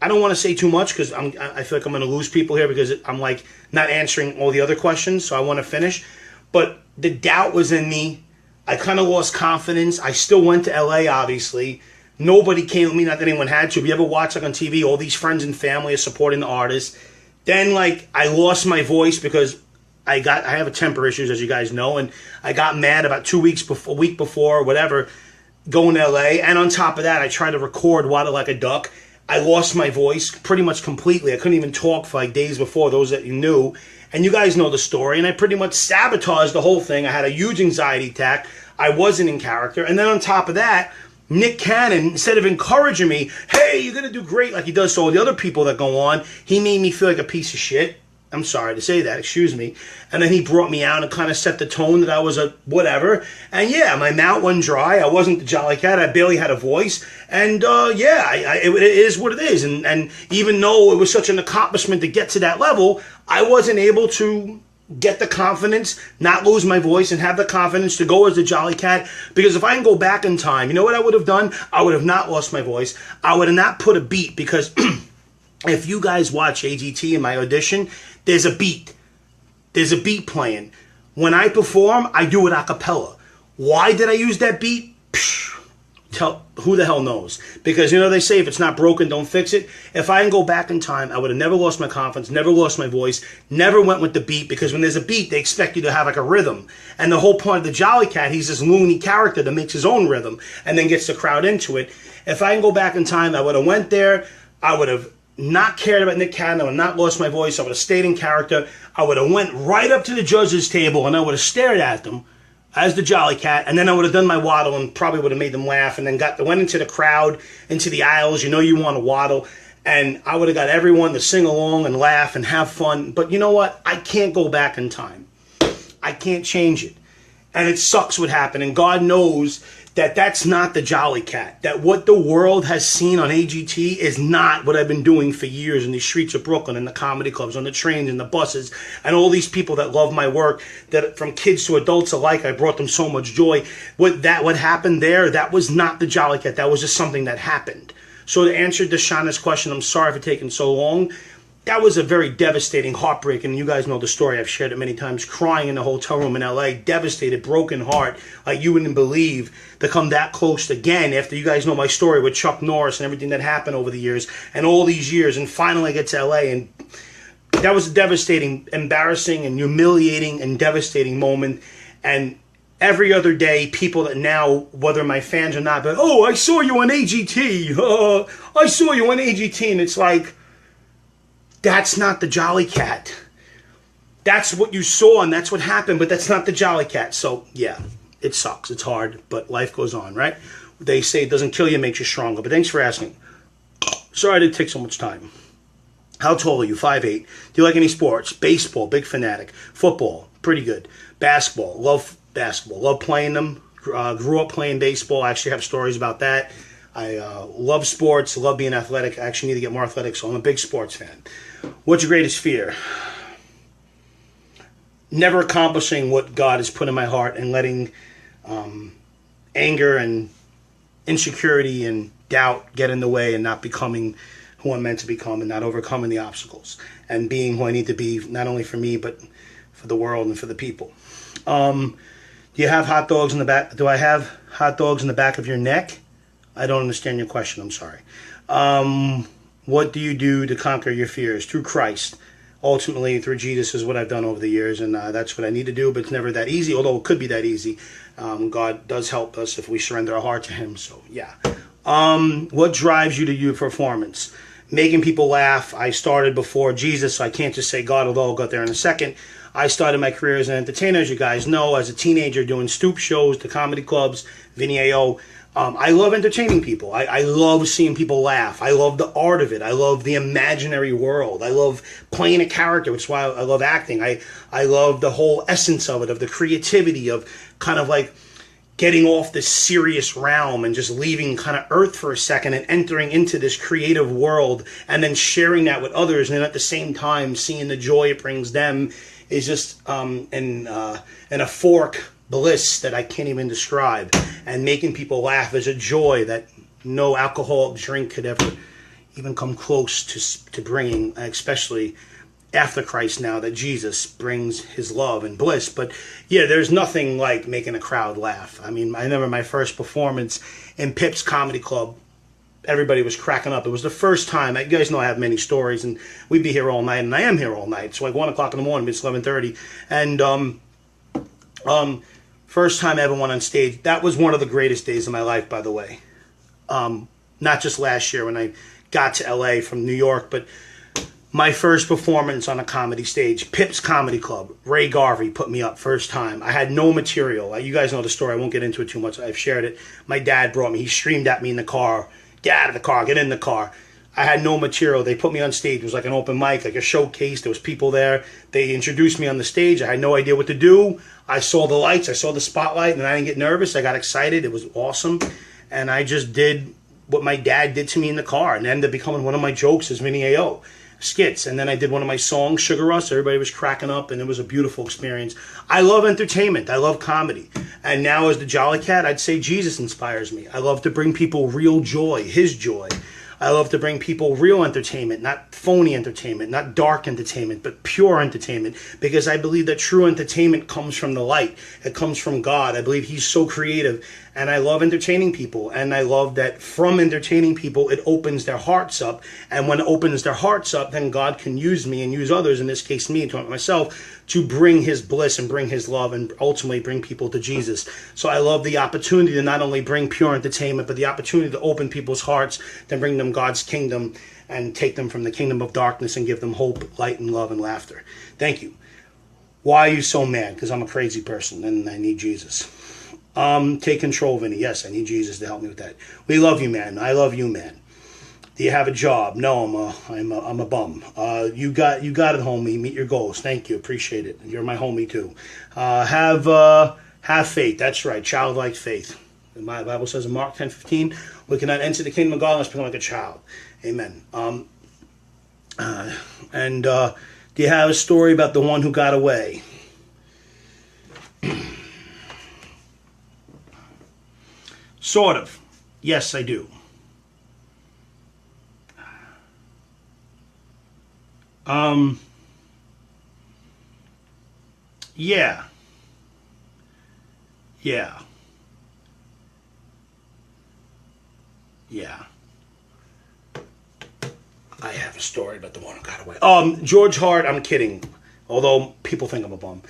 don't want to say too much because I feel like I'm going to lose people here because I'm like not answering all the other questions. So I want to finish. But the doubt was in me. I kind of lost confidence. I still went to LA, obviously. Nobody came with me, not that anyone had to. If you ever watch on TV, all these friends and family are supporting the artist. Then I lost my voice because I have a temper issues, as you guys know, and I got mad about a week before, whatever, going to LA. And on top of that, I tried to record Waddle Like a Duck. I lost my voice pretty much completely. I couldn't even talk for like days before, those that you knew. And you guys know the story. And I pretty much sabotaged the whole thing. I had a huge anxiety attack. I wasn't in character. And then on top of that, Nick Cannon, instead of encouraging me, hey, you're going to do great like he does to all the other people that go on, he made me feel like a piece of shit. I'm sorry to say that, excuse me. And then he brought me out and kind of set the tone that I was a whatever. And yeah, my mouth went dry. I wasn't the Jolly Cat. I barely had a voice. And it is what it is. And even though it was such an accomplishment to get to that level, I wasn't able to get the confidence, not lose my voice, and have the confidence to go as the Jolly Cat. Because if I can go back in time, you know what I would have done? I would have not lost my voice. I would have not put a beat, because if you guys watch AGT in my audition, there's a beat. There's a beat playing. When I perform, I do it a cappella. Why did I use that beat? Who the hell knows? Because, you know, they say if it's not broken, don't fix it. If I can go back in time, I would have never lost my confidence, never lost my voice, never went with the beat, because when there's a beat, they expect you to have like a rhythm. And the whole point of the Jolly Cat, he's this loony character that makes his own rhythm and then gets the crowd into it. If I can go back in time, I would have went there. I would have not cared about Nick Cannon. I would have not lost my voice. I would have stayed in character. I would have went right up to the judges' table and I would have stared at them as the Jolly Cat, and then I would have done my waddle and probably would have made them laugh, and then went into the crowd, into the aisles. You know you want to waddle, and I would have got everyone to sing along and laugh and have fun. But you know what? I can't go back in time. I can't change it. And it sucks what happened, and God knows that that's not the Jolly Cat. That what the world has seen on AGT is not what I've been doing for years in the streets of Brooklyn, in the comedy clubs, on the trains, and the buses, and all these people that love my work, that from kids to adults alike, I brought them so much joy. What happened there, that was not the Jolly Cat. That was just something that happened. So to answer Deshana's question, I'm sorry for taking so long. That was a very devastating, heartbreaking, and you guys know the story, I've shared it many times, crying in the hotel room in LA, devastated, broken heart, like you wouldn't believe, to come that close again after you guys know my story with Chuck Norris and everything that happened over the years, and all these years, and finally I get to LA, and that was a devastating, embarrassing, and humiliating, and devastating moment. And every other day, people that now, whether my fans or not, but, oh, I saw you on AGT, I saw you on AGT, and it's like, that's not the Jolly Cat. That's what you saw and that's what happened, but that's not the Jolly Cat. So, yeah, it sucks. It's hard, but life goes on, right? They say it doesn't kill you, it makes you stronger. But thanks for asking. Sorry I didn't take so much time. How tall are you? 5'8". Do you like any sports? Baseball, big fanatic. Football, pretty good. Basketball, love basketball. Love playing them. Grew up playing baseball. I actually have stories about that. I love sports, love being athletic. I actually need to get more athletic, so I'm a big sports fan. What's your greatest fear? Never accomplishing what God has put in my heart and letting anger and insecurity and doubt get in the way and not becoming who I'm meant to become and not overcoming the obstacles and being who I need to be, not only for me, but for the world and for the people. Do you have hot dogs in the back? Do I have hot dogs in the back of your neck? I don't understand your question. I'm sorry. What do you do to conquer your fears? Through Christ. Ultimately, through Jesus is what I've done over the years, and that's what I need to do, but it's never that easy, although it could be that easy. God does help us if we surrender our heart to Him, so yeah. What drives you to your performance? Making people laugh. I started before Jesus, so I can't just say God, although I'll get there in a second. I started my career as an entertainer, as you guys know, as a teenager doing stoop shows, the comedy clubs, Vinny. I love entertaining people. I love seeing people laugh. I love the art of it. I love the imaginary world. I love playing a character, which is why I love acting. I love the whole essence of it, of the creativity, of kind of like getting off this serious realm and just leaving kind of Earth for a second and entering into this creative world and then sharing that with others. And then at the same time, seeing the joy it brings them is just in a fork bliss that I can't even describe. And making people laugh is a joy that no alcoholic drink could ever even come close to bringing, especially after Christ now that Jesus brings His love and bliss. But yeah, there's nothing like making a crowd laugh. I mean, I remember my first performance in Pip's Comedy Club. Everybody was cracking up. It was the first time. You guys know I have many stories, and we'd be here all night, and I am here all night. It's like 1 o'clock in the morning. It's 11:30, and first time I ever went on stage. That was one of the greatest days of my life, by the way. Not just last year when I got to LA from New York, but my first performance on a comedy stage, Pip's Comedy Club, Ray Garvey put me up first time. I had no material. You guys know the story. I won't get into it too much. I've shared it. My dad brought me. He screamed at me in the car, "Get out of the car, get in the car." I had no material. They put me on stage. It was like an open mic, like a showcase. There was people there. They introduced me on the stage. I had no idea what to do. I saw the lights. I saw the spotlight, and I didn't get nervous. I got excited. It was awesome. And I just did what my dad did to me in the car, and ended up becoming one of my jokes as Vinny A.O. skits. And then I did one of my songs, Sugar Rush. Everybody was cracking up, and it was a beautiful experience. I love entertainment. I love comedy. And now as the Jolly Cat, I'd say Jesus inspires me. I love to bring people real joy, his joy. I love to bring people real entertainment, not phony entertainment, not dark entertainment, but pure entertainment, because I believe that true entertainment comes from the light. It comes from God. I believe he's so creative, and I love entertaining people, and I love that from entertaining people, it opens their hearts up, and when it opens their hearts up, then God can use me and use others, in this case me, to myself, to bring his bliss and bring his love and ultimately bring people to Jesus. So I love the opportunity to not only bring pure entertainment, but the opportunity to open people's hearts, to bring them God's kingdom and take them from the kingdom of darkness and give them hope, light, and love and laughter. Thank you. Why are you so mad? Because I'm a crazy person and I need Jesus. Take control, Vinny. Yes, I need Jesus to help me with that. We love you, man. I love you, man. Do you have a job? No, I'm a bum. You got it, homie. Meet your goals. Thank you. Appreciate it. You're my homie too. Have faith. That's right. Childlike faith. The Bible says in Mark 10:15, we cannot enter the kingdom of God unless we become like a child. Amen. Do you have a story about the one who got away? Sort of. Yes, I do. Yeah. Yeah. Yeah. I have a story about the one who got away. George Hart, I'm kidding. Although people think I'm a bum.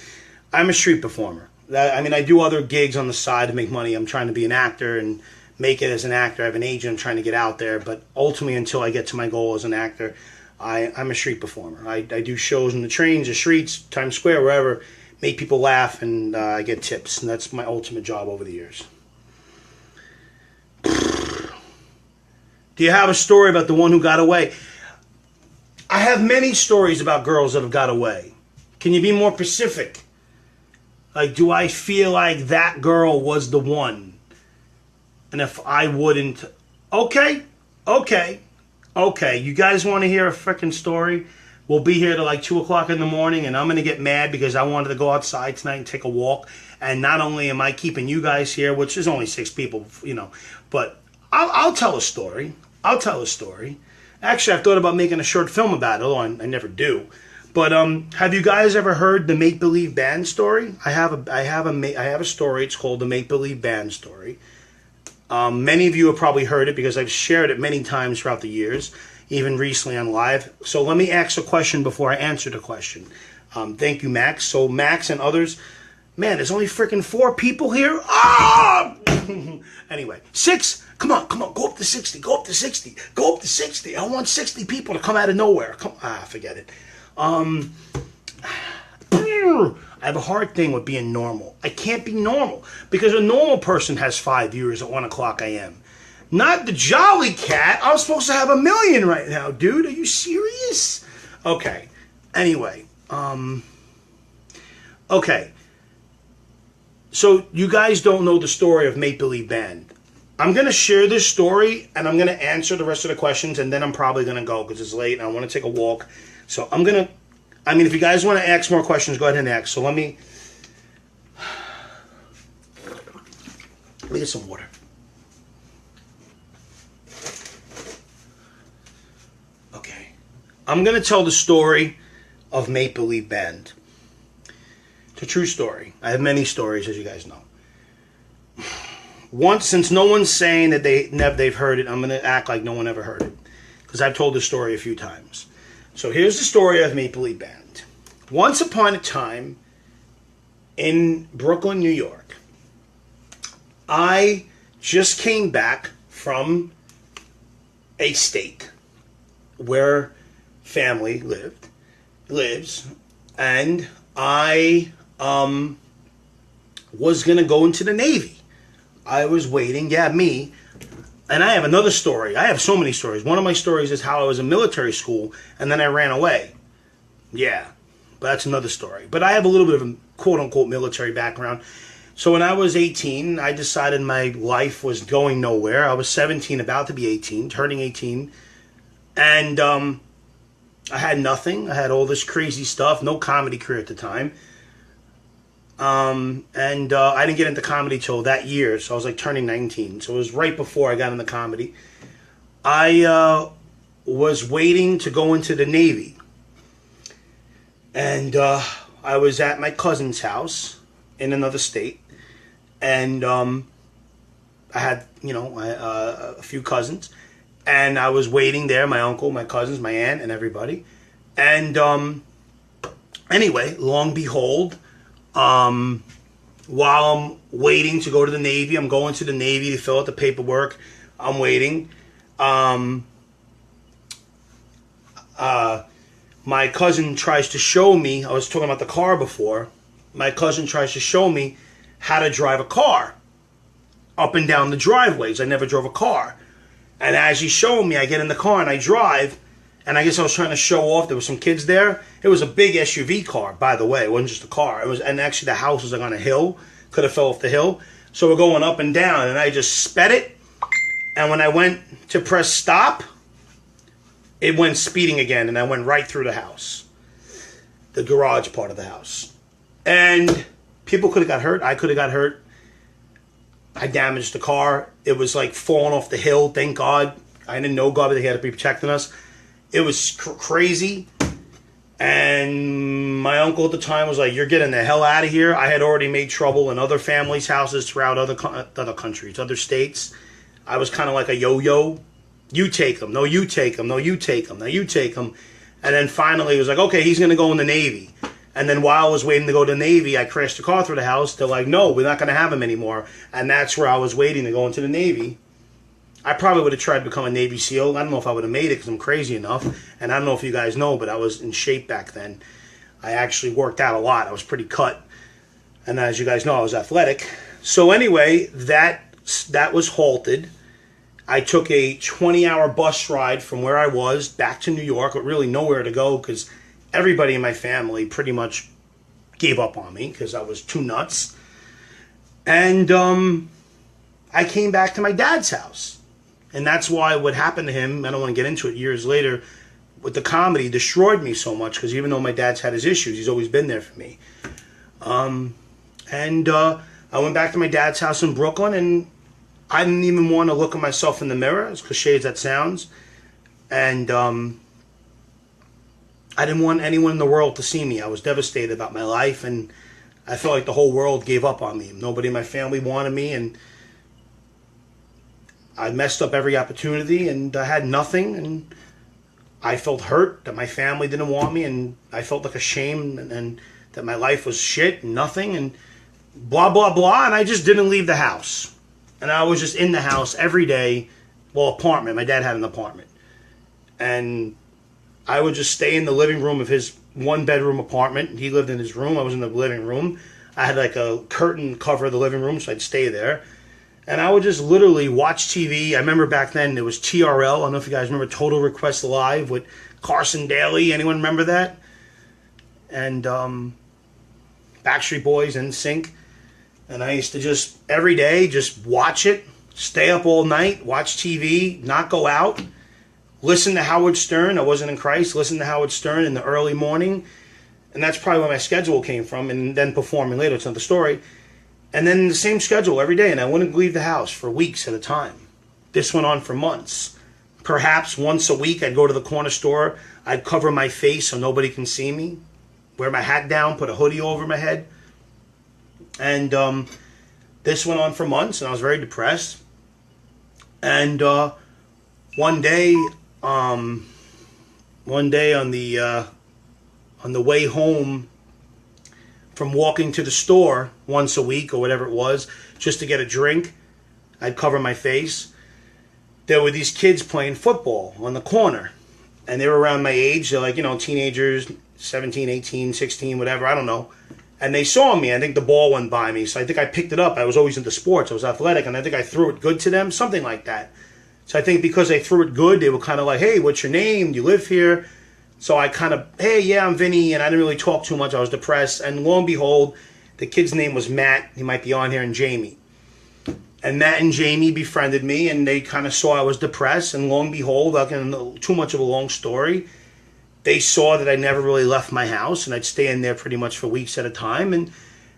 I'm a street performer. I do other gigs on the side to make money. I'm trying to be an actor and make it as an actor. I have an agent. I'm trying to get out there. But ultimately, until I get to my goal as an actor, I'm a street performer. I do shows in the trains, the streets, Times Square, wherever, make people laugh, and I get tips. And that's my ultimate job over the years. Do you have a story about the one who got away? I have many stories about girls that have got away. Can you be more specific? Like, do I feel like that girl was the one? And if I wouldn't... Okay. You guys want to hear a freaking story? We'll be here till like 2 o'clock in the morning, and I'm going to get mad because I wanted to go outside tonight and take a walk. And not only am I keeping you guys here, which is only 6 people, but I'll tell a story. Actually, I've thought about making a short film about it, although I never do. But have you guys ever heard the Make Believe Band story? I have a story. It's called the Make Believe Band story. Many of you have probably heard it because I've shared it many times throughout the years, even recently on live. So let me ask a question before I answer the question. Thank you, Max. So Max and others, man, there's only freaking 4 people here. Ah! Anyway, 6. Come on, go up to 60. Go up to 60. I want 60 people to come out of nowhere. Forget it. I have a hard thing with being normal. I can't be normal because a normal person has 5 viewers at 1 o'clock a.m. Not the Jolly Cat. I'm supposed to have 1 million right now, dude. Are you serious? Okay. Anyway, okay. So you guys don't know the story of Make Believe Band. I'm going to share this story, and I'm going to answer the rest of the questions, and then I'm probably going to go because it's late, and I want to take a walk. So I'm going to... if you guys want to ask more questions, go ahead and ask. So let me get some water. Okay. I'm going to tell the story of Make Believe Band. It's a true story. I have many stories, as you guys know. Since no one's saying that they've heard it, I'm going to act like no one ever heard it. Because I've told this story a few times. So here's the story of Make Believe Band. Once upon a time in Brooklyn, New York, I just came back from a state. where family lives, and I was going to go into the Navy. I was waiting, me. And I have another story. I have so many stories. One of my stories is how I was in military school and then I ran away. Yeah, but that's another story. But I have a little bit of a quote-unquote military background. So when I was 18, I decided my life was going nowhere. I was 17, about to be 18, turning 18. And I had nothing. I had all this crazy stuff, no comedy career at the time. I didn't get into comedy till that year, so I was like turning 19. So it was right before I got into comedy. I was waiting to go into the Navy. And I was at my cousin's house in another state. And I had, a few cousins. And I was waiting there, my uncle, my cousins, my aunt, and everybody. And anyway, long behold, while I'm waiting to go to the Navy, I'm going to the Navy to fill out the paperwork. I'm waiting. My cousin tries to show me, I was talking about the car before, my cousin tries to show me how to drive a car up and down the driveways. I never drove a car. And as he's showing me, I get in the car and I drive, and I guess I was trying to show off. There were some kids there. It was a big SUV car, by the way. It wasn't just a car. And actually the house was like on a hill. Could have fell off the hill. So we're going up and down, and I just sped it. And when I went to press stop, it went speeding again, and I went right through the house. The garage part of the house. And people could have got hurt. I could have got hurt. I damaged the car. It was like falling off the hill. Thank God. I didn't know God, but they had to be protecting us. It was crazy. And my uncle at the time was like, "You're getting the hell out of here." I had already made trouble in other families' houses throughout other countries, other states. I was kind of like a yo-yo. You take them. No, you take them. No, you take them. No, you take them. And then finally it was like, okay, he's going to go in the Navy. And then while I was waiting to go to the Navy, I crashed the car through the house. They're like, "No, we're not going to have him anymore." And that's where I was waiting to go into the Navy. I probably would have tried to become a Navy SEAL. I don't know if I would have made it because I'm crazy enough. And I don't know if you guys know, but I was in shape back then. I actually worked out a lot. I was pretty cut. And as you guys know, I was athletic. So anyway, that was halted. I took a 20-hour bus ride from where I was back to New York, but really nowhere to go because everybody in my family pretty much gave up on me because I was too nuts. And I came back to my dad's house. And that's why what happened to him, I don't want to get into it, years later, with the comedy, destroyed me so much because even though my dad's had his issues, he's always been there for me. I went back to my dad's house in Brooklyn, and I didn't even want to look at myself in the mirror, as cliche as that sounds. And I didn't want anyone in the world to see me. I was devastated about my life, and I felt like the whole world gave up on me. Nobody in my family wanted me, and I messed up every opportunity, and I had nothing, and I felt hurt that my family didn't want me, and I felt like ashamed, and that my life was shit and nothing, and blah, blah, blah, and I just didn't leave the house. And I was just in the house every day. Well, apartment. My dad had an apartment. And I would just stay in the living room of his one-bedroom apartment. He lived in his room. I was in the living room. I had like a curtain cover the living room, so I'd stay there. And I would just literally watch TV. I remember back then there was TRL. I don't know if you guys remember Total Request Live with Carson Daly. Anyone remember that? And Backstreet Boys, NSYNC. And I used to just, every day, just watch it, stay up all night, watch TV, not go out, listen to Howard Stern. I wasn't in Christ. Listen to Howard Stern in the early morning. And that's probably where my schedule came from. And then performing later. It's another story. And then the same schedule every day. And I wouldn't leave the house for weeks at a time. This went on for months. Perhaps once a week, I'd go to the corner store. I'd cover my face so nobody can see me. Wear my hat down, put a hoodie over my head. And this went on for months, and I was very depressed. And one day on the way home from walking to the store once a week or whatever it was, just to get a drink, I'd cover my face. There were these kids playing football on the corner, and they were around my age. They're like, you know, teenagers, 17, 18, 16, whatever, I don't know. And they saw me. I think the ball went by me, so I think I picked it up. I was always into sports. I was athletic, and I think I threw it good to them, something like that. So I think because I threw it good, they were kind of like, hey, what's your name? Do you live here? So I kind of, hey, yeah, I'm Vinny, and I didn't really talk too much. I was depressed, and lo and behold, the kid's name was Matt. He might be on here, and Jamie. And Matt and Jamie befriended me, and they kind of saw I was depressed, and lo and behold, like in too much of a long story, they saw that I never really left my house, and I'd stay in there pretty much for weeks at a time. And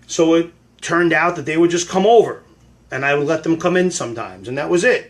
so it turned out that they would just come over, and I would let them come in sometimes, and that was it.